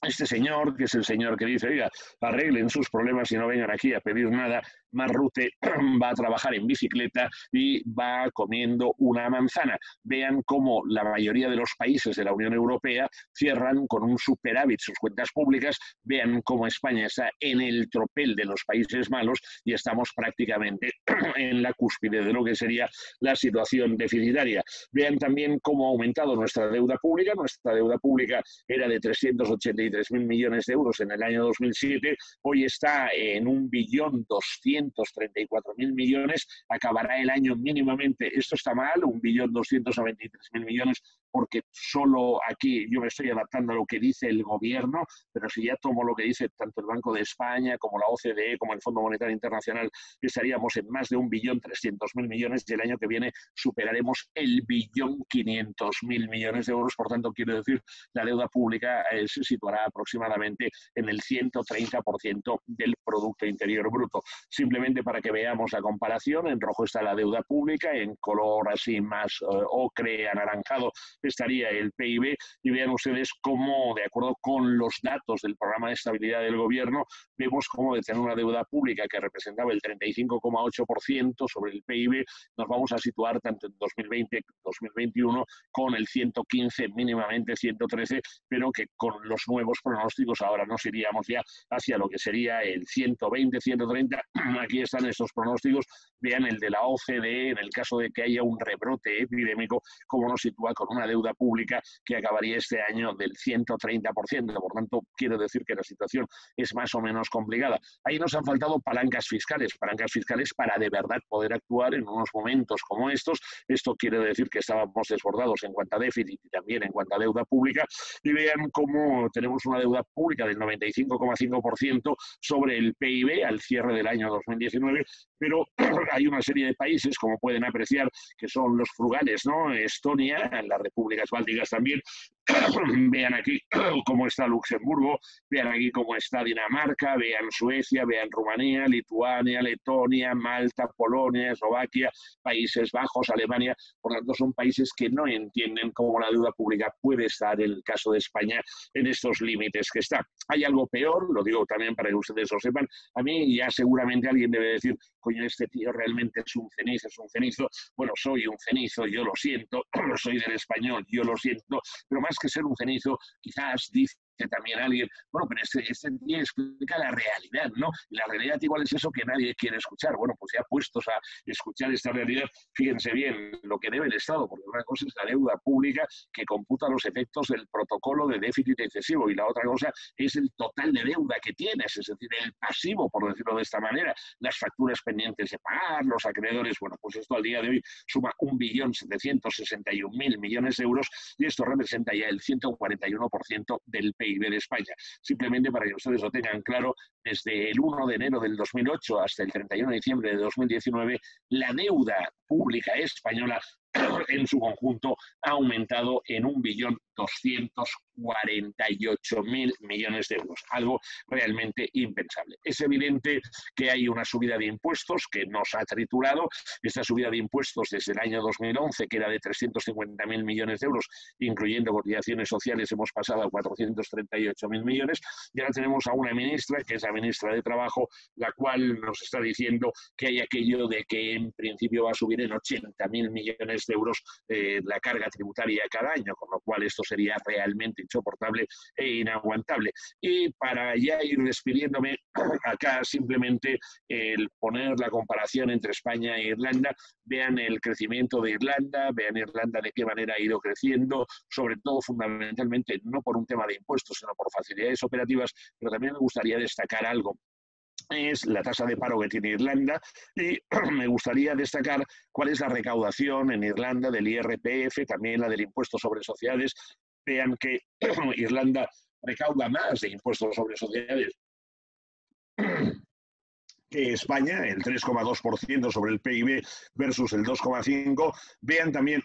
este señor, que es el señor que dice, oiga, arreglen sus problemas y no vengan aquí a pedir nada, Marrute va a trabajar en bicicleta y va comiendo una manzana. Vean cómo la mayoría de los países de la Unión Europea cierran con un superávit sus cuentas públicas. Vean cómo España está en el tropel de los países malos y estamos prácticamente en la cúspide de lo que sería la situación deficitaria. Vean también cómo ha aumentado nuestra deuda pública. Nuestra deuda pública era de 383.000 millones de euros en el año 2007. Hoy está en 1.234.000 millones. Acabará el año mínimamente, esto está mal, 1.293.000 millones, porque solo aquí yo me estoy adaptando a lo que dice el gobierno, pero si ya tomo lo que dice tanto el Banco de España como la OCDE como el Fondo Monetario Internacional, estaríamos en más de 1.300.000 millones y el año que viene superaremos el 1.500.000 millones de euros. Por tanto, quiero decir, la deuda pública se situará aproximadamente en el 130% del Producto Interior Bruto. Simplemente para que veamos la comparación, en rojo está la deuda pública, en color así más ocre, anaranjado, estaría el PIB, y vean ustedes cómo, de acuerdo con los datos del programa de estabilidad del gobierno, vemos cómo de tener una deuda pública que representaba el 35,8% sobre el PIB, nos vamos a situar tanto en 2020 2021 con el 115, mínimamente 113, pero que con los nuevos pronósticos ahora nos iríamos ya hacia lo que sería el 120, 130. Aquí están estos pronósticos. Vean el de la OCDE, en el caso de que haya un rebrote epidémico, cómo nos sitúa con una deuda pública que acabaría este año del 130%. Por tanto, quiero decir que la situación es más o menos complicada. Ahí nos han faltado palancas fiscales para de verdad poder actuar en unos momentos como estos. Esto quiere decir que estábamos desbordados en cuanto a déficit y también en cuanto a deuda pública. Y vean cómo tenemos una deuda pública del 95,5% sobre el PIB al cierre del año 2019, pero hay una serie de países, como pueden apreciar, que son los frugales, ¿no? Estonia, las repúblicas bálticas también. Vean aquí cómo está Luxemburgo, vean aquí cómo está Dinamarca, vean Suecia, vean Rumanía, Lituania, Letonia, Malta, Polonia, Eslovaquia, Países Bajos, Alemania. Por lo tanto, son países que no entienden cómo la deuda pública puede estar, en el caso de España, en estos límites que está. Hay algo peor, lo digo también para que ustedes lo sepan. A mí ya seguramente alguien debe decir, coño, este tío realmente es un cenizo, es un cenizo. Bueno, soy un cenizo, yo lo siento, soy del español, yo lo siento, pero más que ser un cenizo, quizás dice también alguien, bueno, pero este tío explica la realidad, ¿no? Y la realidad igual es eso que nadie quiere escuchar. Bueno, pues ya puestos a escuchar esta realidad, fíjense bien lo que debe el Estado, porque una cosa es la deuda pública que computa los efectos del protocolo de déficit excesivo y la otra cosa es el total de deuda que tienes, es decir, el pasivo, por decirlo de esta manera, las facturas pendientes de pagar, los acreedores. Bueno, pues esto al día de hoy suma 1.761.000 millones de euros y esto representa ya el 141% del PIB de España. Simplemente para que ustedes lo tengan claro, desde el 1 de enero del 2008 hasta el 31 de diciembre de 2019, la deuda pública española en su conjunto ha aumentado en 1.248.000 millones de euros, algo realmente impensable. Es evidente que hay una subida de impuestos que nos ha triturado. Esta subida de impuestos desde el año 2011, que era de 350.000 millones de euros, incluyendo cotizaciones sociales, hemos pasado a 438.000 millones, y ahora tenemos a una ministra, que es la ministra de Trabajo, la cual nos está diciendo que hay aquello de que en principio va a subir en 80.000 millones de euros la carga tributaria cada año, con lo cual esto sería realmente insoportable e inaguantable. Y para ya ir despidiéndome, acá simplemente el poner la comparación entre España e Irlanda, vean el crecimiento de Irlanda, vean Irlanda de qué manera ha ido creciendo, sobre todo fundamentalmente no por un tema de impuestos, sino por facilidades operativas, pero también me gustaría destacar algo. Es la tasa de paro que tiene Irlanda y me gustaría destacar cuál es la recaudación en Irlanda del IRPF, también la del impuesto sobre sociedades. Vean que Irlanda recauda más de impuestos sobre sociedades que España, el 3,2% sobre el PIB versus el 2,5%. Vean también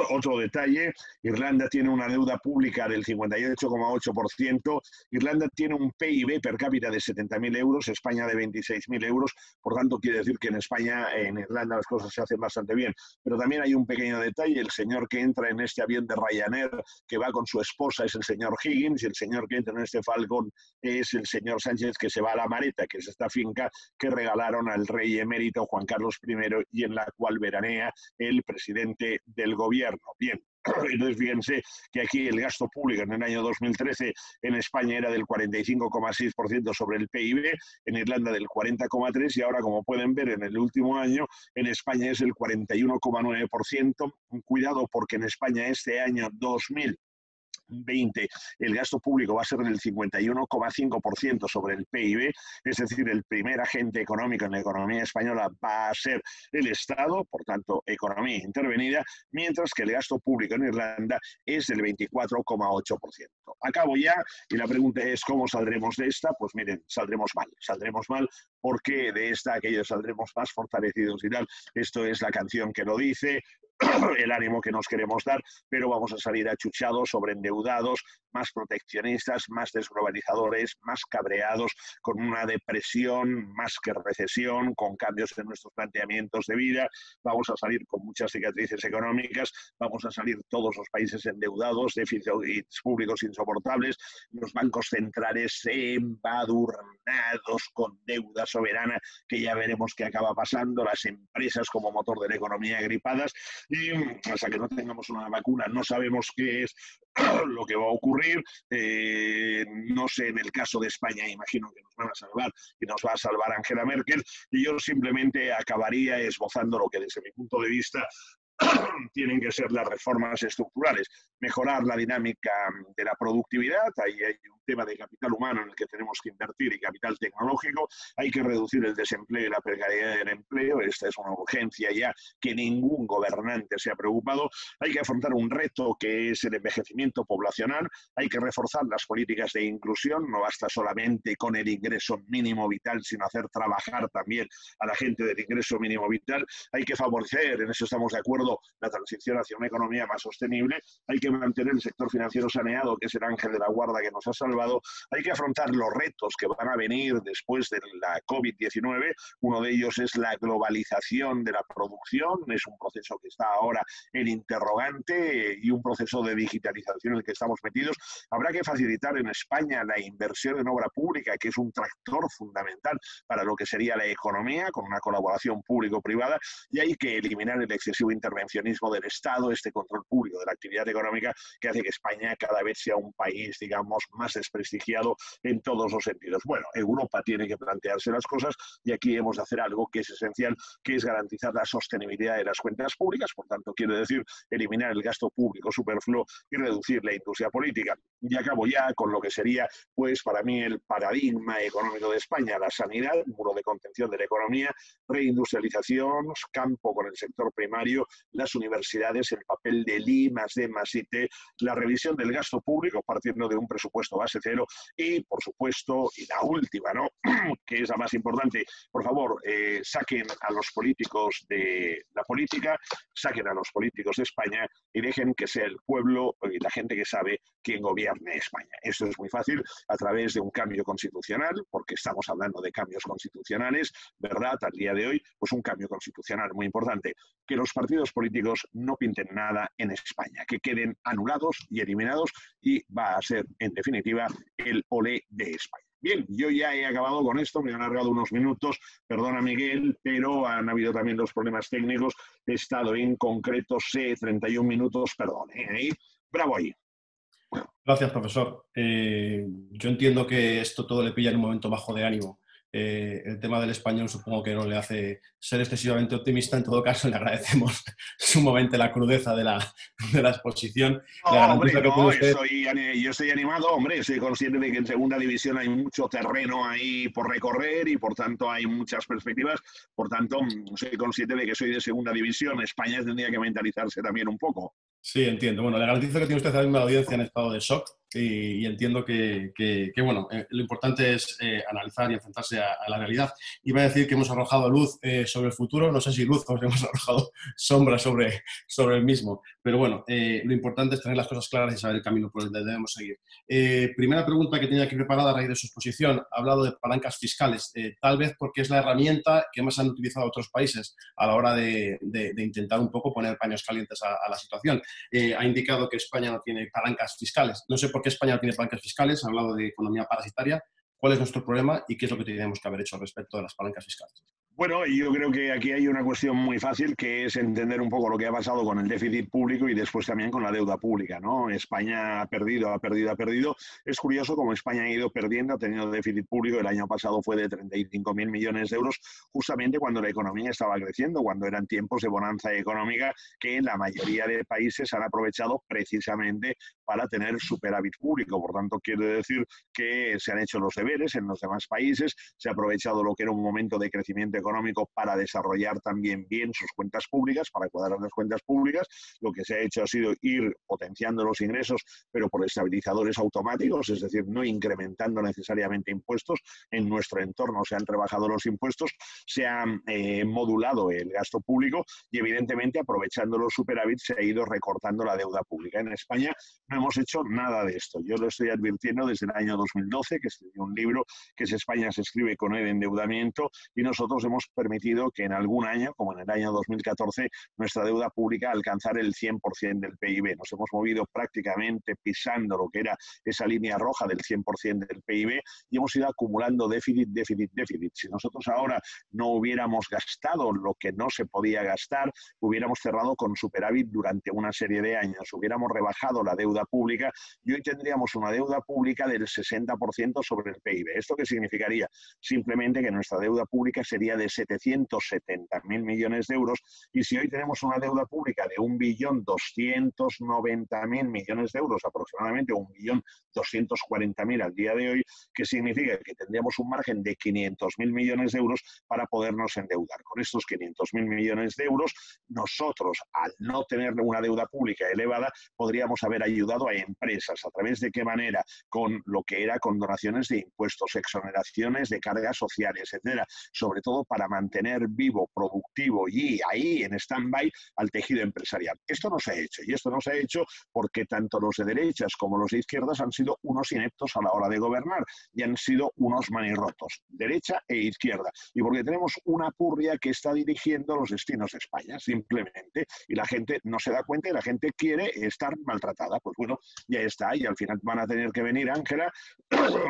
otro detalle, Irlanda tiene una deuda pública del 58,8%, Irlanda tiene un PIB per cápita de 70.000 euros, España de 26.000 euros, por tanto quiere decir que en España, en Irlanda las cosas se hacen bastante bien. Pero también hay un pequeño detalle, el señor que entra en este avión de Ryanair, que va con su esposa, es el señor Higgins, y el señor que entra en este Falcon es el señor Sánchez, que se va a La Mareta, que es esta finca que regalaron al rey emérito Juan Carlos I y en la cual veranea el presidente del gobierno. Bien, entonces fíjense que aquí el gasto público en el año 2013 en España era del 45,6% sobre el PIB, en Irlanda del 40,3% y ahora, como pueden ver, en el último año en España es el 41,9%. Cuidado, porque en España este año 2020 el gasto público va a ser del 51,5% sobre el PIB, es decir, el primer agente económico en la economía española va a ser el Estado, por tanto, economía intervenida, mientras que el gasto público en Irlanda es del 24,8%. Acabo ya, y la pregunta es, ¿cómo saldremos de esta? Pues miren, saldremos mal, porque de esta aquellos saldremos más fortalecidos y tal. Esto es la canción que lo dice, el ánimo que nos queremos dar, pero vamos a salir achuchados, sobreendeudados, más proteccionistas, más desglobalizadores, más cabreados, con una depresión más que recesión, con cambios en nuestros planteamientos de vida. Vamos a salir con muchas cicatrices económicas, vamos a salir todos los países endeudados, déficits públicos insoportables, los bancos centrales embadurnados con deuda soberana, que ya veremos qué acaba pasando, las empresas como motor de la economía agripadas, y hasta que no tengamos una vacuna no sabemos qué es lo que va a ocurrir. No sé, en el caso de España imagino que nos van a salvar y nos va a salvar Angela Merkel, y yo simplemente acabaría esbozando lo que desde mi punto de vista tienen que ser las reformas estructurales, mejorar la dinámica de la productividad, ahí hay un tema de capital humano en el que tenemos que invertir y capital tecnológico, hay que reducir el desempleo y la precariedad del empleo, esta es una urgencia ya que ningún gobernante se ha preocupado, hay que afrontar un reto que es el envejecimiento poblacional, hay que reforzar las políticas de inclusión, no basta solamente con el ingreso mínimo vital, sino hacer trabajar también a la gente del ingreso mínimo vital, hay que favorecer, en eso estamos de acuerdo, la transición hacia una economía más sostenible, hay que mantener el sector financiero saneado, que es el ángel de la guarda que nos ha salvado, hay que afrontar los retos que van a venir después de la COVID-19, uno de ellos es la globalización de la producción, es un proceso que está ahora en interrogante y un proceso de digitalización en el que estamos metidos. Habrá que facilitar en España la inversión en obra pública, que es un tractor fundamental para lo que sería la economía, con una colaboración público-privada, y hay que eliminar el excesivo intervencionismo del Estado, este control público de la actividad económica que hace que España cada vez sea un país, digamos, más desprestigiado en todos los sentidos. Bueno, Europa tiene que plantearse las cosas y aquí hemos de hacer algo que es esencial, que es garantizar la sostenibilidad de las cuentas públicas, por tanto, quiero decir, eliminar el gasto público superfluo y reducir la industria política. Y acabo ya con lo que sería, pues, para mí el paradigma económico de España, la sanidad, muro de contención de la economía, reindustrialización, campo con el sector primario, las universidades, el papel del I+D+IT, la revisión del gasto público partiendo de un presupuesto base cero y, por supuesto, y la última, ¿no?, que es la más importante, por favor, saquen a los políticos de la política, saquen a los políticos de España y dejen que sea el pueblo y la gente que sabe quien gobierne España. Esto es muy fácil a través de un cambio constitucional, porque estamos hablando de cambios constitucionales, ¿verdad? Al día de hoy, pues un cambio constitucional muy importante. Que los partidos políticos no pinten nada en España, que queden anulados y eliminados y va a ser, en definitiva, el olé de España. Bien, yo ya he acabado con esto, me han alargado unos minutos, perdona Miguel, pero han habido también los problemas técnicos, he estado en concreto 31 minutos, perdón, bravo ahí. Gracias, profesor. Yo entiendo que esto todo le pilla en un momento bajo de ánimo. El tema del español supongo que no le hace ser excesivamente optimista. En todo caso, le agradecemos sumamente la crudeza de la exposición. Le No, hombre, garantizo que tiene no, usted... yo estoy animado, hombre, soy consciente de que en segunda división hay mucho terreno ahí por recorrer y por tanto hay muchas perspectivas, por tanto soy consciente de que soy de segunda división, España tendría que mentalizarse también un poco. Sí, entiendo. Bueno, le garantizo que tiene usted a la misma audiencia en estado de shock y entiendo bueno, lo importante es analizar y enfrentarse a la realidad. Iba a decir que hemos arrojado luz sobre el futuro, no sé si luz o hemos arrojado sombra sobre el mismo, pero bueno, lo importante es tener las cosas claras y saber el camino por el que debemos seguir. Primera pregunta que tenía aquí preparada a raíz de su exposición, ha hablado de palancas fiscales, tal vez porque es la herramienta que más han utilizado otros países a la hora de intentar un poco poner paños calientes a la situación. Ha indicado que España no tiene palancas fiscales. No sé por qué España no tiene palancas fiscales, ha hablado de economía parasitaria. ¿Cuál es nuestro problema y qué es lo que tenemos que haber hecho respecto de las palancas fiscales? Bueno, yo creo que aquí hay una cuestión muy fácil que es entender un poco lo que ha pasado con el déficit público y después también con la deuda pública, ¿no? España ha perdido, ha perdido, ha perdido. Es curioso cómo España ha ido perdiendo, ha tenido déficit público. El año pasado fue de 35.000 millones de euros, justamente cuando la economía estaba creciendo, cuando eran tiempos de bonanza económica que la mayoría de países han aprovechado precisamente para tener superávit público. Por tanto, quiere decir que se han hecho los deberes en los demás países, se ha aprovechado lo que era un momento de crecimiento económico para desarrollar también bien sus cuentas públicas, para cuadrar las cuentas públicas. Lo que se ha hecho ha sido ir potenciando los ingresos, pero por estabilizadores automáticos, es decir, no incrementando necesariamente impuestos. En nuestro entorno se han rebajado los impuestos, se ha modulado el gasto público y evidentemente aprovechando los superávits se ha ido recortando la deuda pública. En España no hemos hecho nada de esto. Yo lo estoy advirtiendo desde el año 2012, que escribí un libro que es España se escribe con el endeudamiento, y nosotros hemos permitido que en algún año, como en el año 2014, nuestra deuda pública alcanzara el 100% del PIB. Nos hemos movido prácticamente pisando lo que era esa línea roja del 100% del PIB y hemos ido acumulando déficit, déficit, déficit. Si nosotros ahora no hubiéramos gastado lo que no se podía gastar, hubiéramos cerrado con superávit durante una serie de años, hubiéramos rebajado la deuda pública y hoy tendríamos una deuda pública del 60% sobre el PIB. ¿Esto qué significaría? Simplemente que nuestra deuda pública sería de 770.000 millones de euros y si hoy tenemos una deuda pública de 1.290.000 millones de euros, aproximadamente 1.240.000 al día de hoy, ¿qué significa? Que tendríamos un margen de 500.000 millones de euros para podernos endeudar. Con estos 500.000 millones de euros, nosotros, al no tener una deuda pública elevada, podríamos haber ayudado a empresas. ¿A través de qué manera? Con lo que era condonaciones de impuestos, exoneraciones de cargas sociales, etcétera, sobre todo para mantener vivo, productivo y ahí en stand-by al tejido empresarial. Esto no se ha hecho y esto no se ha hecho porque tanto los de derechas como los de izquierdas han sido unos ineptos a la hora de gobernar y han sido unos manirrotos, derecha e izquierda, y porque tenemos una purria que está dirigiendo los destinos de España, simplemente, y la gente no se da cuenta y la gente quiere estar maltratada. Pues bueno, ya está, y al final van a tener que venir Ángela,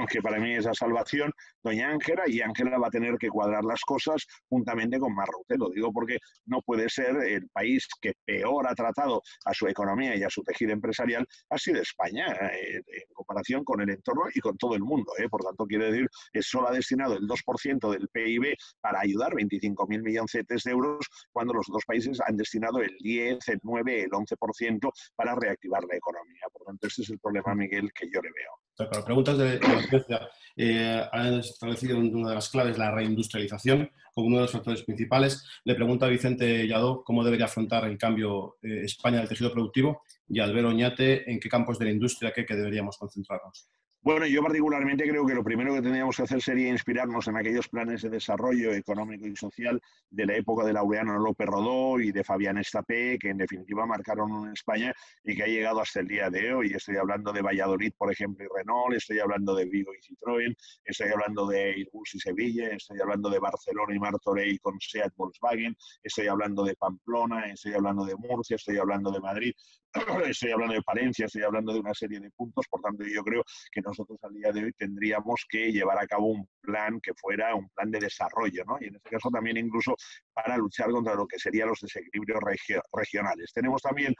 que para mí es la salvación, doña Ángela, y Ángela va a tener que cuadrar las cosas juntamente con Marrute. Lo digo porque no puede ser el país que peor ha tratado a su economía y a su tejido empresarial ha sido España, en comparación con el entorno y con todo el mundo. Por tanto, quiere decir que solo ha destinado el 2% del PIB para ayudar 25.000 millones de euros, cuando los otros países han destinado el 10, el 9, el 11% para reactivar la economía. Por tanto, este es el problema, Miguel, que yo le veo. Para preguntas de la audiencia, han establecido una de las claves la reindustrialización como uno de los factores principales. Le pregunta a Vicente Lladó cómo debería afrontar el cambio España del tejido productivo y Albert Oñate en qué campos de la industria que deberíamos concentrarnos. Bueno, yo particularmente creo que lo primero que tendríamos que hacer sería inspirarnos en aquellos planes de desarrollo económico y social de la época de Laureano López Rodó y de Fabián Estapé, que en definitiva marcaron una España y que ha llegado hasta el día de hoy. Estoy hablando de Valladolid, por ejemplo, y Renault, estoy hablando de Vigo y Citroën, estoy hablando de Airbus y Sevilla, estoy hablando de Barcelona y Martorell con Seat Volkswagen, estoy hablando de Pamplona, estoy hablando de Murcia, estoy hablando de Madrid, estoy hablando de Palencia, estoy hablando de una serie de puntos. Por tanto, yo creo que nosotros al día de hoy tendríamos que llevar a cabo un plan que fuera un plan de desarrollo, ¿no? Y en este caso también incluso para luchar contra lo que serían los desequilibrios regionales. Tenemos también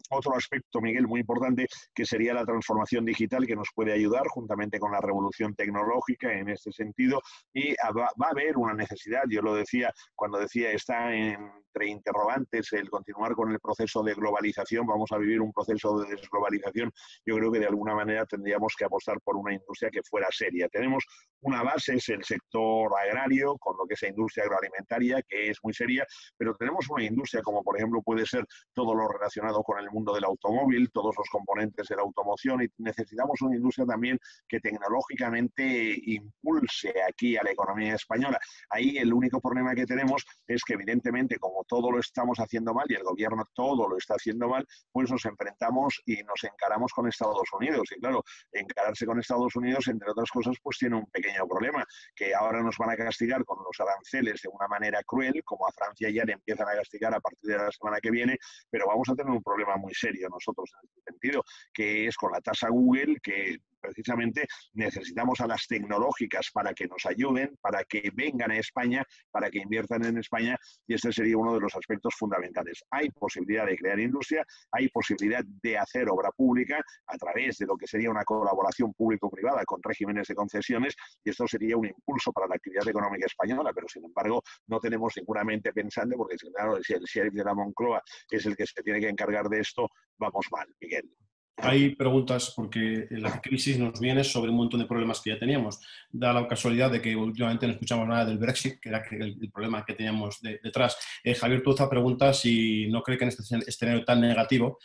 otro aspecto, Miguel, muy importante, que sería la transformación digital, que nos puede ayudar juntamente con la revolución tecnológica en este sentido, y va a haber una necesidad, yo lo decía cuando decía está entre interrogantes el continuar con el proceso de globalización, vamos a vivir un proceso de desglobalización, yo creo que de alguna manera tendríamos que apostar por una industria que fuera seria. Tenemos una base, es el sector agrario, con lo que es la industria agroalimentaria, que es muy seria, pero tenemos una industria como por ejemplo puede ser todo lo relacionado con el mundo del automóvil, todos los componentes de la automoción, y necesitamos una industria también que tecnológicamente impulse aquí a la economía española. Ahí el único problema que tenemos es que evidentemente como todo lo estamos haciendo mal y el gobierno todo lo está haciendo mal, pues nos enfrentamos y nos encaramos con Estados Unidos. Y claro, encararse con Estados Unidos, entre otras cosas, pues tiene un pequeño problema, que ahora nos van a castigar con los aranceles de una manera cruel, como a Francia ya le empiezan a castigar a partir de la semana que viene, pero vamos a tener un problema muy serio nosotros en este sentido, que es con la tasa Google, que precisamente necesitamos a las tecnológicas para que nos ayuden, para que vengan a España, para que inviertan en España, y este sería uno de los aspectos fundamentales. Hay posibilidad de crear industria, hay posibilidad de hacer obra pública a través de lo que sería una colaboración público-privada con regímenes de concesiones, y esto sería un impulso para la actividad económica española, pero sin embargo no tenemos ninguna mente pensante, porque claro, si el sheriff de la Moncloa es el que se tiene que encargar de esto, vamos mal, Miguel. Hay preguntas porque la crisis nos viene sobre un montón de problemas que ya teníamos. Da la casualidad de que últimamente no escuchamos nada del Brexit, que era el problema que teníamos detrás. Javier Tuza pregunta si no cree que en este escenario tan negativo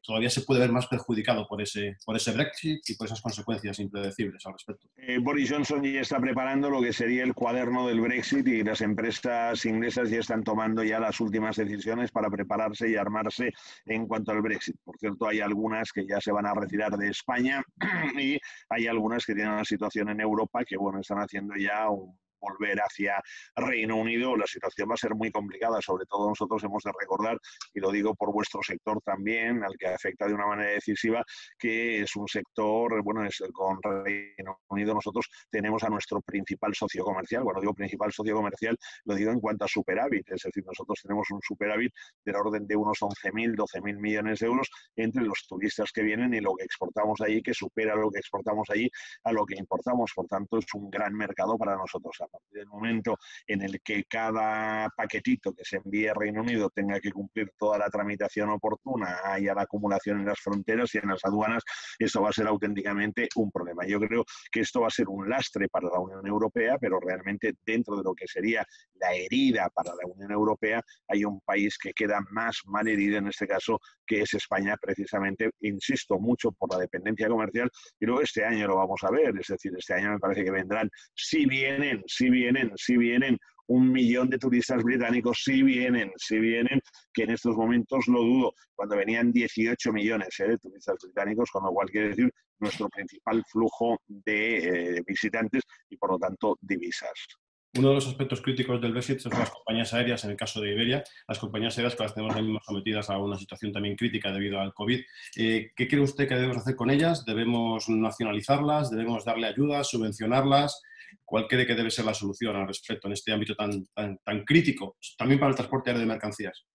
todavía se puede ver más perjudicado por ese Brexit y por esas consecuencias impredecibles al respecto. Boris Johnson ya está preparando lo que sería el cuaderno del Brexit y las empresas inglesas ya están tomando ya las últimas decisiones para prepararse y armarse en cuanto al Brexit. Por cierto, hay algunas que ya se van a retirar de España y hay algunas que tienen una situación en Europa que, bueno, están haciendo ya volver hacia Reino Unido. La situación va a ser muy complicada, sobre todo nosotros hemos de recordar, y lo digo por vuestro sector también, al que afecta de una manera decisiva, que es un sector, bueno, es con Reino Unido nosotros tenemos a nuestro principal socio comercial. Cuando digo principal socio comercial, lo digo en cuanto a superávit, es decir, nosotros tenemos un superávit del orden de unos 11.000, 12.000 millones de euros entre los turistas que vienen y lo que exportamos allí, que supera lo que exportamos allí a lo que importamos. Por tanto, es un gran mercado para nosotros. A partir del momento en el que cada paquetito que se envíe a Reino Unido tenga que cumplir toda la tramitación oportuna, haya la acumulación en las fronteras y en las aduanas, eso va a ser auténticamente un problema. Yo creo que esto va a ser un lastre para la Unión Europea, pero realmente dentro de lo que sería la herida para la Unión Europea, hay un país que queda más mal herido en este caso, que es España, precisamente, insisto mucho por la dependencia comercial, y luego este año lo vamos a ver, es decir, este año me parece que vendrán, si vienen 1 millón de turistas británicos, si vienen, que en estos momentos lo dudo, cuando venían 18 millones de turistas británicos, con lo cual quiere decir nuestro principal flujo de visitantes y por lo tanto divisas. Uno de los aspectos críticos del Brexit son las compañías aéreas, en el caso de Iberia, las compañías aéreas que las tenemos ahora mismo sometidas a una situación también crítica debido al COVID. ¿Qué cree usted que debemos hacer con ellas? ¿Debemos nacionalizarlas? ¿Debemos darle ayuda, subvencionarlas? ¿Cuál cree que debe ser la solución al respecto en este ámbito tan crítico, también para el transporte aéreo de mercancías?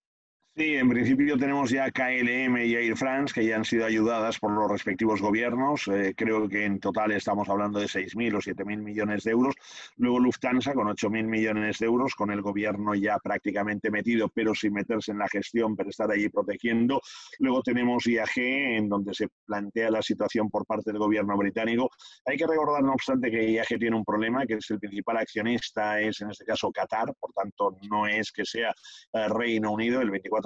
Sí, en principio tenemos ya KLM y Air France que ya han sido ayudadas por los respectivos gobiernos. Creo que en total estamos hablando de 6.000 o 7.000 millones de euros. Luego Lufthansa con 8.000 millones de euros, con el gobierno ya prácticamente metido, pero sin meterse en la gestión, pero estar allí protegiendo. Luego tenemos IAG, en donde se plantea la situación por parte del gobierno británico. Hay que recordar, no obstante, que IAG tiene un problema, que es el principal accionista, es en este caso Qatar, por tanto no es que sea Reino Unido, el 24%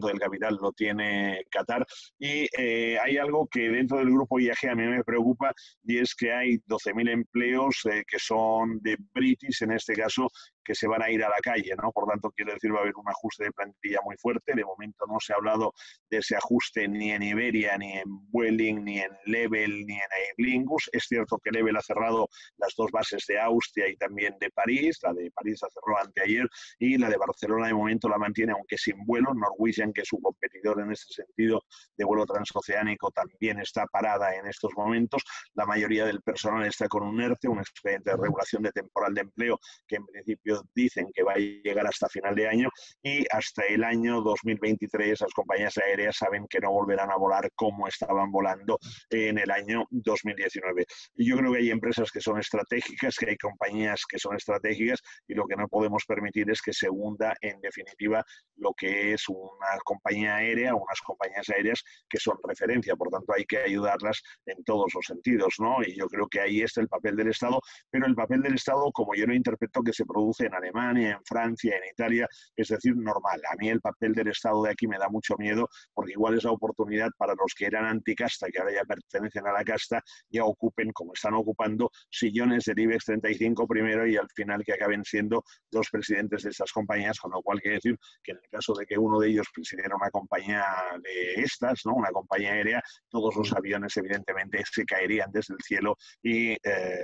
del capital lo tiene Qatar, y hay algo que dentro del grupo IAG a mí me preocupa, y es que hay 12.000 empleos que son de British, en este caso, que se van a ir a la calle, ¿no? Por tanto, quiero decir, va a haber un ajuste de plantilla muy fuerte. De momento no se ha hablado de ese ajuste ni en Iberia, ni en Vueling, ni en Level, ni en Aer Lingus. Es cierto que Level ha cerrado las dos bases de Austria y también de París. La de París la cerró anteayer y la de Barcelona de momento la mantiene, aunque sin vuelo. Norwegian, que es su competidor en ese sentido de vuelo transoceánico, también está parada en estos momentos. La mayoría del personal está con un ERTE, un expediente de regulación de temporal de empleo, que en principio dicen que va a llegar hasta final de año, y hasta el año 2023 las compañías aéreas saben que no volverán a volar como estaban volando en el año 2019. Y yo creo que hay empresas que son estratégicas, que hay compañías que son estratégicas, y lo que no podemos permitir es que se hunda en definitiva lo que es una compañía aérea, unas compañías aéreas que son referencia. Por tanto, hay que ayudarlas en todos los sentidos, ¿no? Y yo creo que ahí está el papel del Estado, pero el papel del Estado, como yo lo interpreto, que se produce en Alemania, en Francia, en Italia, es decir, normal. A mí el papel del Estado de aquí me da mucho miedo, porque igual es la oportunidad para los que eran anticasta, que ahora ya pertenecen a la casta, ya ocupen, como están ocupando, sillones del IBEX 35 primero, y al final que acaben siendo los presidentes de estas compañías, con lo cual quiere decir que en el caso de que uno de ellos presidiera una compañía de estas, ¿no?, una compañía aérea, todos los aviones evidentemente se caerían desde el cielo y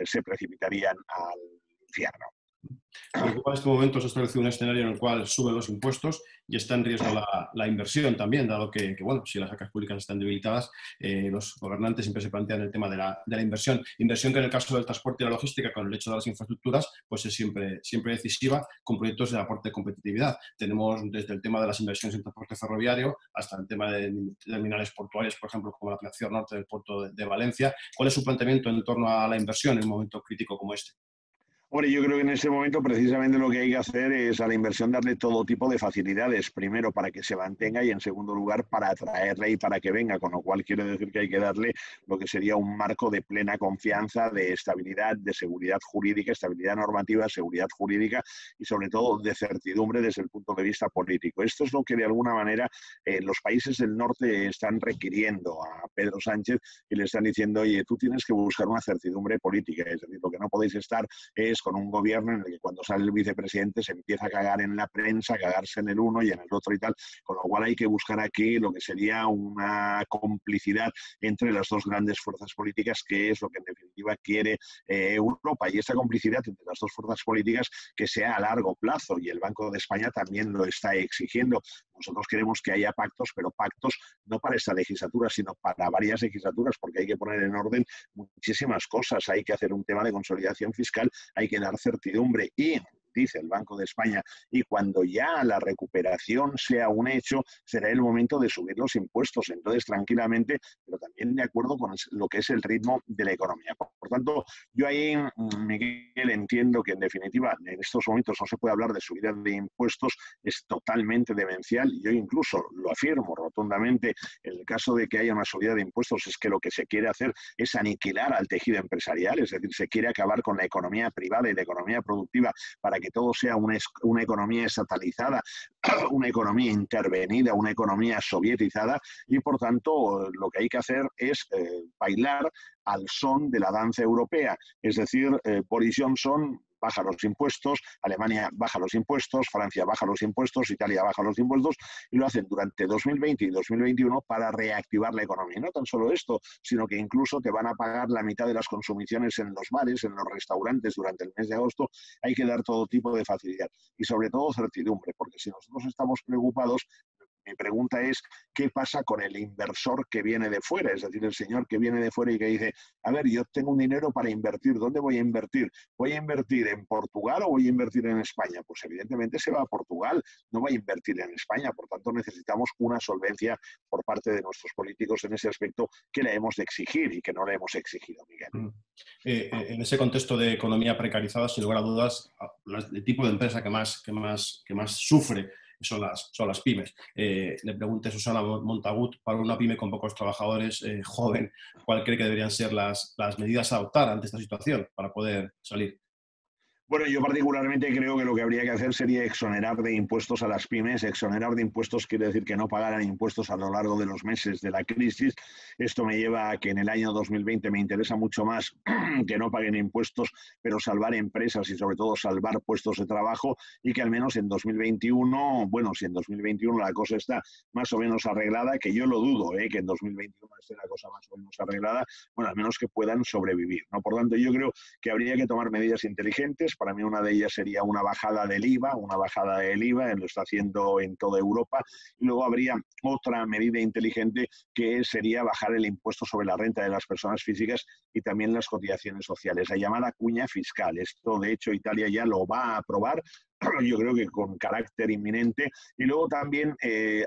se precipitarían al infierno. Preocupa en este momento se ha establecido un escenario en el cual suben los impuestos y está en riesgo la inversión también, dado que, bueno, si las arcas públicas están debilitadas, los gobernantes siempre se plantean el tema de la inversión. Inversión que en el caso del transporte y la logística, con el hecho de las infraestructuras, pues es siempre decisiva, con proyectos de aporte de competitividad. Tenemos desde el tema de las inversiones en transporte ferroviario hasta el tema de terminales portuarios, por ejemplo, como la ampliación norte del puerto de Valencia. ¿Cuál es su planteamiento en torno a la inversión en un momento crítico como este? Hombre, yo creo que en ese momento precisamente lo que hay que hacer es a la inversión darle todo tipo de facilidades. Primero, para que se mantenga, y en segundo lugar, para atraerle y para que venga. Con lo cual quiere decir que hay que darle lo que sería un marco de plena confianza, de estabilidad, de seguridad jurídica, estabilidad normativa, seguridad jurídica y sobre todo de certidumbre desde el punto de vista político. Esto es lo que de alguna manera los países del norte están requiriendo a Pedro Sánchez, y le están diciendo: oye, tú tienes que buscar una certidumbre política. Es decir, lo que no podéis estar es con un gobierno en el que cuando sale el vicepresidente se empieza a cagar en la prensa, a cagarse en el uno y en el otro y tal, con lo cual hay que buscar aquí lo que sería una complicidad entre las dos grandes fuerzas políticas, que es lo que en definitiva quiere Europa, y esa complicidad entre las dos fuerzas políticas que sea a largo plazo, y el Banco de España también lo está exigiendo. Nosotros queremos que haya pactos, pero pactos no para esta legislatura, sino para varias legislaturas, porque hay que poner en orden muchísimas cosas. Hay que hacer un tema de consolidación fiscal, hay que dar certidumbre, y dice el Banco de España, y cuando ya la recuperación sea un hecho, será el momento de subir los impuestos. Entonces, tranquilamente, pero también de acuerdo con lo que es el ritmo de la economía. Por tanto, yo ahí, Miguel, entiendo que en definitiva en estos momentos no se puede hablar de subida de impuestos, es totalmente demencial. Yo incluso lo afirmo rotundamente, en el caso de que haya una subida de impuestos, es que lo que se quiere hacer es aniquilar al tejido empresarial, es decir, se quiere acabar con la economía privada y la economía productiva para que todo sea una economía estatalizada, una economía intervenida, una economía sovietizada, y por tanto lo que hay que hacer es bailar al son de la danza europea. Es decir, Boris Johnson baja los impuestos, Alemania baja los impuestos, Francia baja los impuestos, Italia baja los impuestos, y lo hacen durante 2020 y 2021 para reactivar la economía. Y no tan solo esto, sino que incluso te van a pagar la mitad de las consumiciones en los bares, en los restaurantes durante el mes de agosto. Hay que dar todo tipo de facilidad y sobre todo certidumbre, porque si nosotros estamos preocupados, mi pregunta es, ¿qué pasa con el inversor que viene de fuera? Es decir, el señor que viene de fuera y que dice, a ver, yo tengo un dinero para invertir, ¿dónde voy a invertir? ¿Voy a invertir en Portugal o voy a invertir en España? Pues evidentemente se va a Portugal, no va a invertir en España. Por tanto, necesitamos una solvencia por parte de nuestros políticos en ese aspecto, que la hemos de exigir y que no la hemos exigido, Miguel. En ese contexto de economía precarizada, sin lugar a dudas, el tipo de empresa que más sufre son las pymes. Le pregunté a Susana Montagut, para una pyme con pocos trabajadores, joven, ¿cuál cree que deberían ser las medidas a adoptar ante esta situación para poder salir? Bueno, yo particularmente creo que lo que habría que hacer sería exonerar de impuestos a las pymes. Exonerar de impuestos quiere decir que no pagaran impuestos a lo largo de los meses de la crisis. Esto me lleva a que en el año 2020 me interesa mucho más que no paguen impuestos, pero salvar empresas y sobre todo salvar puestos de trabajo, y que al menos en 2021, bueno, si en 2021 la cosa está más o menos arreglada, que yo lo dudo, que en 2021 esté la cosa más o menos arreglada, bueno, al menos que puedan sobrevivir, ¿no? Por tanto, yo creo que habría que tomar medidas inteligentes. Para mí una de ellas sería una bajada del IVA, lo está haciendo en toda Europa, y luego habría otra medida inteligente que sería bajar el impuesto sobre la renta de las personas físicas y también las cotizaciones sociales, la llamada cuña fiscal. Esto, de hecho, Italia ya lo va a aprobar, yo creo que con carácter inminente. Y luego también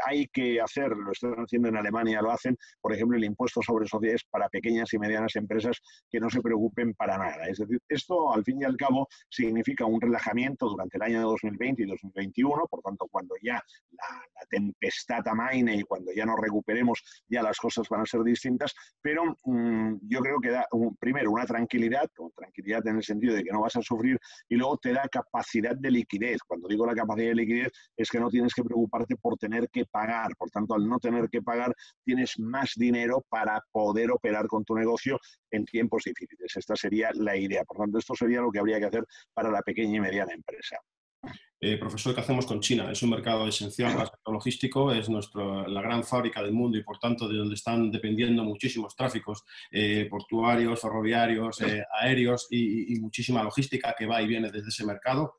hay que hacer, lo están haciendo en Alemania, lo hacen, por ejemplo, el impuesto sobre sociedades para pequeñas y medianas empresas que no se preocupen para nada. Es decir, esto al fin y al cabo significa un relajamiento durante el año 2020 y 2021, por tanto, cuando ya la tempestad amaine y cuando ya nos recuperemos, ya las cosas van a ser distintas, pero yo creo que da, primero, una tranquilidad en el sentido de que no vas a sufrir, y luego te da capacidad de liquidez. Cuando digo la capacidad de liquidez es que no tienes que preocuparte por tener que pagar. Por tanto, al no tener que pagar, tienes más dinero para poder operar con tu negocio en tiempos difíciles. Esta sería la idea. Por tanto, esto sería lo que habría que hacer para la pequeña y mediana empresa. Profesor, ¿qué hacemos con China? Es un mercado esencial para el sector logístico, es la gran fábrica del mundo y, por tanto, de donde están dependiendo muchísimos tráficos portuarios, ferroviarios, aéreos y muchísima logística que va y viene desde ese mercado.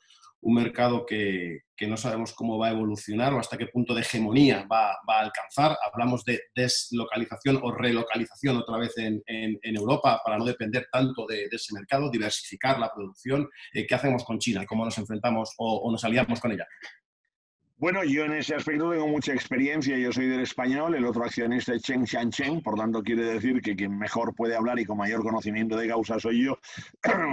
Un mercado que no sabemos cómo va a evolucionar o hasta qué punto de hegemonía va a alcanzar. Hablamos de deslocalización o relocalización otra vez en Europa para no depender tanto de ese mercado, diversificar la producción. ¿Qué hacemos con China? ¿Cómo nos enfrentamos o nos aliamos con ella? Bueno, yo en ese aspecto tengo mucha experiencia. Yo soy del español, el otro accionista es Chen Xiancheng, por tanto quiere decir que quien mejor puede hablar y con mayor conocimiento de causa soy yo.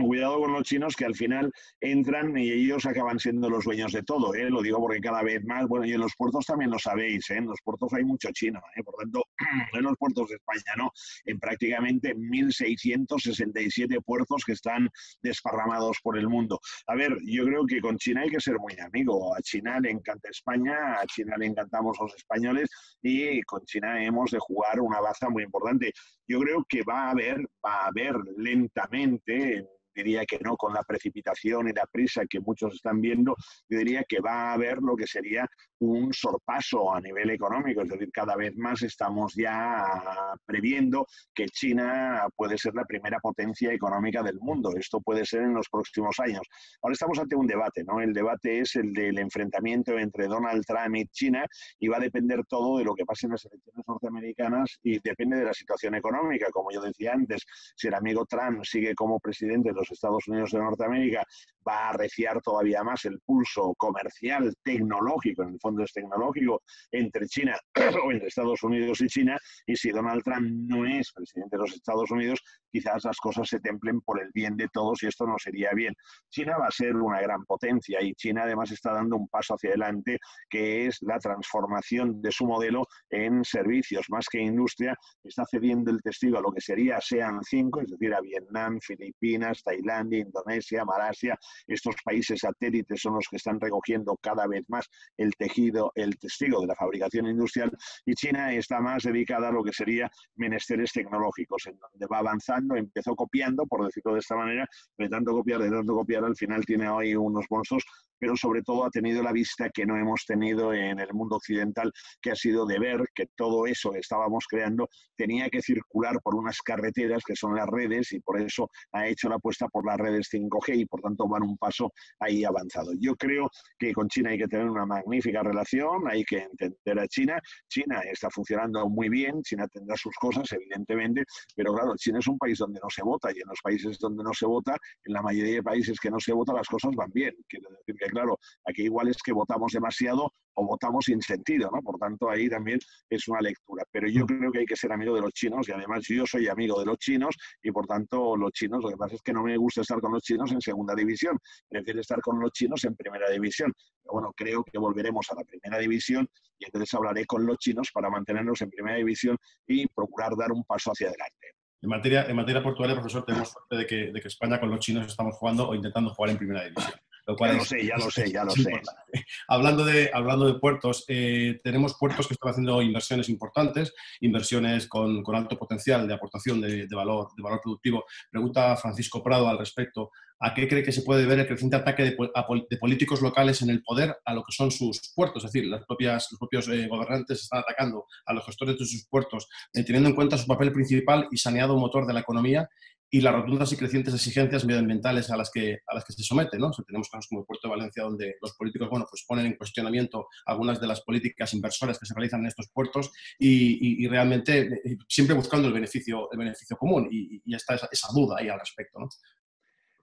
Cuidado con los chinos, que al final entran y ellos acaban siendo los dueños de todo. Lo digo porque cada vez más, bueno, y en los puertos también lo sabéis, en los puertos hay mucho chino, por tanto, en los puertos de España no, en prácticamente 1.667 puertos que están desparramados por el mundo. A ver, yo creo que con China hay que ser muy amigo. A China le encanta España, a China le encantamos los españoles, y con China hemos de jugar una baza muy importante. Yo creo que va a haber lentamente, diría que no con la precipitación y la prisa que muchos están viendo, yo diría que va a haber lo que sería un sorpaso a nivel económico, es decir, cada vez más estamos ya previendo que China puede ser la primera potencia económica del mundo. Esto puede ser en los próximos años. Ahora estamos ante un debate, ¿no? El debate es el del enfrentamiento entre Donald Trump y China, y va a depender todo de lo que pase en las elecciones norteamericanas y depende de la situación económica. Como yo decía antes, si el amigo Trump sigue como presidente de los Estados Unidos de Norteamérica, va a arreciar todavía más el pulso comercial, tecnológico, en el fondo es tecnológico, entre China o entre Estados Unidos y China. Y si Donald Trump no es presidente de los Estados Unidos, quizás las cosas se templen por el bien de todos y esto no sería bien. China va a ser una gran potencia y China además está dando un paso hacia adelante, que es la transformación de su modelo en servicios más que industria. Está cediendo el testigo a lo que sería ASEAN 5, es decir, a Vietnam, Filipinas, Tailandia, Indonesia, Malasia. Estos países satélites son los que están recogiendo cada vez más el testigo de la fabricación industrial, y China está más dedicada a lo que sería menesteres tecnológicos, en donde va avanzando, empezó copiando, por decirlo de esta manera, de tanto copiar, al final tiene hoy unos monstruos, pero sobre todo ha tenido la vista que no hemos tenido en el mundo occidental, que ha sido de ver que todo eso que estábamos creando tenía que circular por unas carreteras que son las redes, y por eso ha hecho la apuesta por las redes 5G y por tanto van un paso ahí avanzado. Yo creo que con China hay que tener una magnífica relación, hay que entender a China. China está funcionando muy bien, China tendrá sus cosas, evidentemente, pero claro, China es un país donde no se vota, y en los países donde no se vota, en la mayoría de países que no se vota, las cosas van bien. Quiero decir que, claro, aquí igual es que votamos demasiado o votamos sin sentido, ¿no? Por tanto, ahí también es una lectura. Pero yo creo que hay que ser amigo de los chinos, y además yo soy amigo de los chinos, y por tanto los chinos, lo que pasa es que no me gusta estar con los chinos en segunda división, prefiero estar con los chinos en primera división. Pero bueno, creo que volveremos a la primera división, y entonces hablaré con los chinos para mantenernos en primera división y procurar dar un paso hacia adelante. En materia portuaria, profesor, tenemos suerte de que España con los chinos estamos jugando o intentando jugar en primera división. Lo cual Ya lo sé. es importante. Hablando de puertos, tenemos puertos que están haciendo inversiones importantes, inversiones con alto potencial de aportación de valor productivo. Pregunta Francisco Prado al respecto. ¿A qué cree que se puede deber el creciente ataque de políticos locales en el poder a lo que son sus puertos? Es decir, los propios gobernantes están atacando a los gestores de sus puertos, teniendo en cuenta su papel principal y saneado motor de la economía y las rotundas y crecientes exigencias medioambientales a las que se somete, ¿no? O sea, tenemos casos como el Puerto de Valencia, donde los políticos, bueno, pues ponen en cuestionamiento algunas de las políticas inversoras que se realizan en estos puertos y realmente siempre buscando el beneficio común y está esa duda ahí al respecto, ¿no?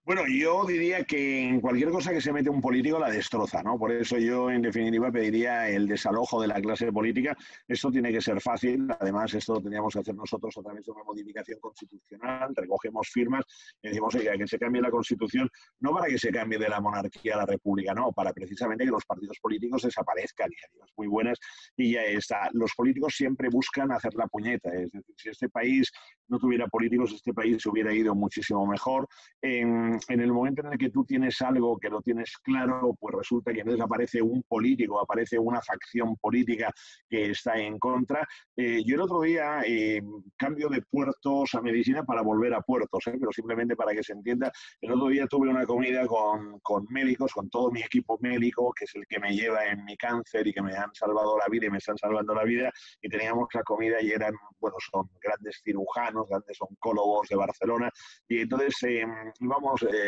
Bueno, yo diría que en cualquier cosa que se mete un político la destroza, ¿no? Por eso yo, en definitiva, pediría el desalojo de la clase política. Esto tiene que ser fácil. Además, esto lo teníamos que hacer nosotros a través de una modificación constitucional. Recogemos firmas y decimos, oiga, que se cambie la Constitución, no para que se cambie de la monarquía a la república, no, para precisamente que los partidos políticos desaparezcan y hay muy buenas y ya está. Los políticos siempre buscan hacer la puñeta. Es decir, si este país no tuviera políticos, este país se hubiera ido muchísimo mejor. En el momento en el que tú tienes algo que lo tienes claro, pues resulta que entonces aparece un político, aparece una facción política que está en contra. Yo el otro día cambio de puertos a medicina para volver a puertos, pero simplemente para que se entienda. El otro día tuve una comida con médicos, con todo mi equipo médico, que es el que me lleva en mi cáncer y que me han salvado la vida y me están salvando la vida, y teníamos la comida y eran, bueno, son grandes cirujanos, grandes oncólogos de Barcelona, y entonces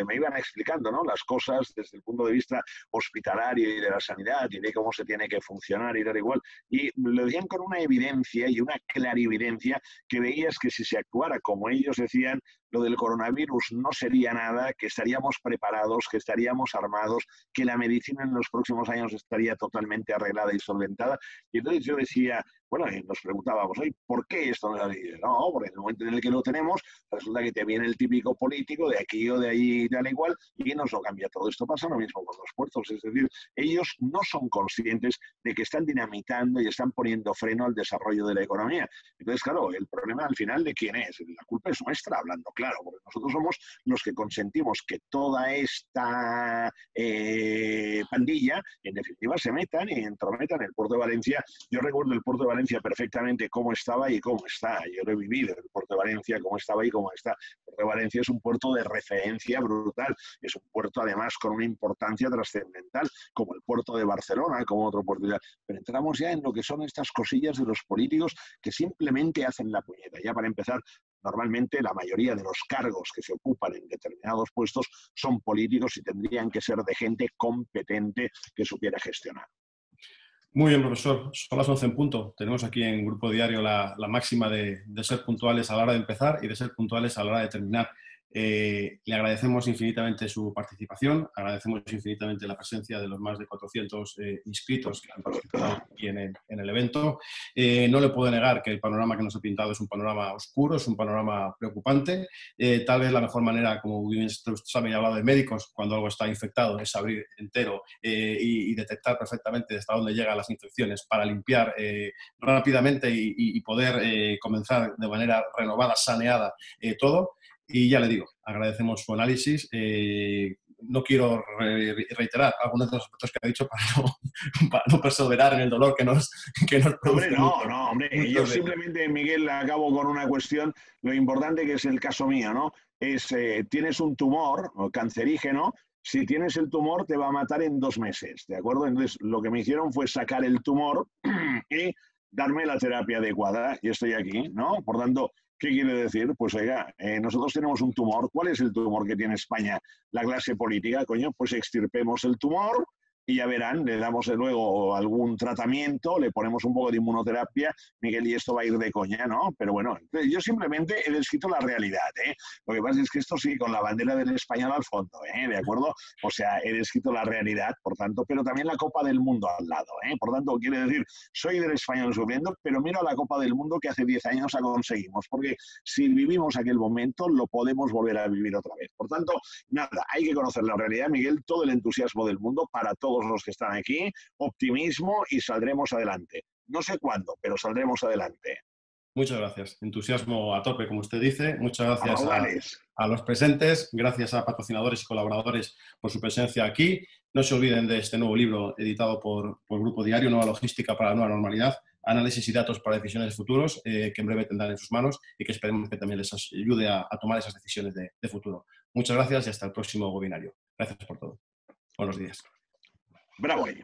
me iban explicando, ¿no?, las cosas desde el punto de vista hospitalario y de la sanidad y de cómo se tiene que funcionar y tal igual. Y lo decían con una evidencia y una clarividencia que veías que si se actuara como ellos decían, lo del coronavirus no sería nada, que estaríamos preparados, que estaríamos armados, que la medicina en los próximos años estaría totalmente arreglada y solventada. Y entonces yo decía, bueno, y nos preguntábamos, oye, ¿por qué esto no es así? No, porque en el momento en el que lo tenemos, resulta que te viene el típico político de aquí o de allí y tal igual, y nos lo cambia todo. Esto pasa lo mismo con los puertos, es decir, ellos no son conscientes de que están dinamitando y están poniendo freno al desarrollo de la economía. Entonces, claro, el problema al final, ¿de quién es? La culpa es nuestra, hablando claro, porque nosotros somos los que consentimos que toda esta pandilla, en definitiva, se metan y entrometan el puerto de Valencia. Yo recuerdo el puerto de Valencia perfectamente cómo estaba y cómo está. Yo lo he vivido, el puerto de Valencia, cómo estaba y cómo está. El puerto de Valencia es un puerto de referencia brutal. Es un puerto, además, con una importancia trascendental, como el puerto de Barcelona, como otro puerto. Pero entramos ya en lo que son estas cosillas de los políticos que simplemente hacen la puñeta. Ya para empezar, normalmente la mayoría de los cargos que se ocupan en determinados puestos son políticos y tendrían que ser de gente competente que supiera gestionar. Muy bien, profesor. Son las 11 en punto. Tenemos aquí en Grupo Diario la máxima de ser puntuales a la hora de empezar y de ser puntuales a la hora de terminar. Le agradecemos infinitamente su participación, agradecemos infinitamente la presencia de los más de 400 inscritos que han participado aquí en el evento. No le puedo negar que el panorama que nos ha pintado es un panorama oscuro, es un panorama preocupante. Tal vez la mejor manera, como bien usted sabe y ha hablado de médicos, cuando algo está infectado, es abrir entero y detectar perfectamente hasta dónde llegan las infecciones para limpiar rápidamente y poder comenzar de manera renovada, saneada todo. Y ya le digo, agradecemos su análisis. No quiero reiterar algunos de los aspectos que ha dicho para no perseverar en el dolor que nos produce. Hombre. Yo simplemente, Miguel, acabo con una cuestión. Lo importante que es el caso mío, ¿no? Es, tienes un tumor cancerígeno. Si tienes el tumor, te va a matar en 2 meses, ¿de acuerdo? Entonces, lo que me hicieron fue sacar el tumor y darme la terapia adecuada. Y estoy aquí, ¿no? Por tanto, ¿qué quiere decir? Pues oiga, nosotros tenemos un tumor. ¿Cuál es el tumor que tiene España? La clase política, coño, pues extirpemos el tumor y ya verán, le damos luego algún tratamiento, le ponemos un poco de inmunoterapia, Miguel, y esto va a ir de coña, ¿no? Pero bueno, yo simplemente he descrito la realidad, ¿eh? Lo que pasa es que esto sí, con la bandera del español al fondo, ¿eh? ¿De acuerdo? O sea, he descrito la realidad, por tanto, pero también la Copa del Mundo al lado, ¿eh? Por tanto, quiere decir, soy del español sufriendo, pero mira la Copa del Mundo que hace 10 años la conseguimos, porque si vivimos aquel momento, lo podemos volver a vivir otra vez. Por tanto, nada, hay que conocer la realidad, Miguel, todo el entusiasmo del mundo para todos los que están aquí, optimismo y saldremos adelante. No sé cuándo, pero saldremos adelante. Muchas gracias. Entusiasmo a tope, como usted dice. Muchas gracias a los presentes. Gracias a patrocinadores y colaboradores por su presencia aquí. No se olviden de este nuevo libro editado por Grupo Diario, Nueva Logística para la Nueva Normalidad, análisis y datos para decisiones futuros, que en breve tendrán en sus manos y que esperemos que también les ayude a tomar esas decisiones de futuro. Muchas gracias y hasta el próximo webinario. Gracias por todo. Buenos días. Bravo ahí.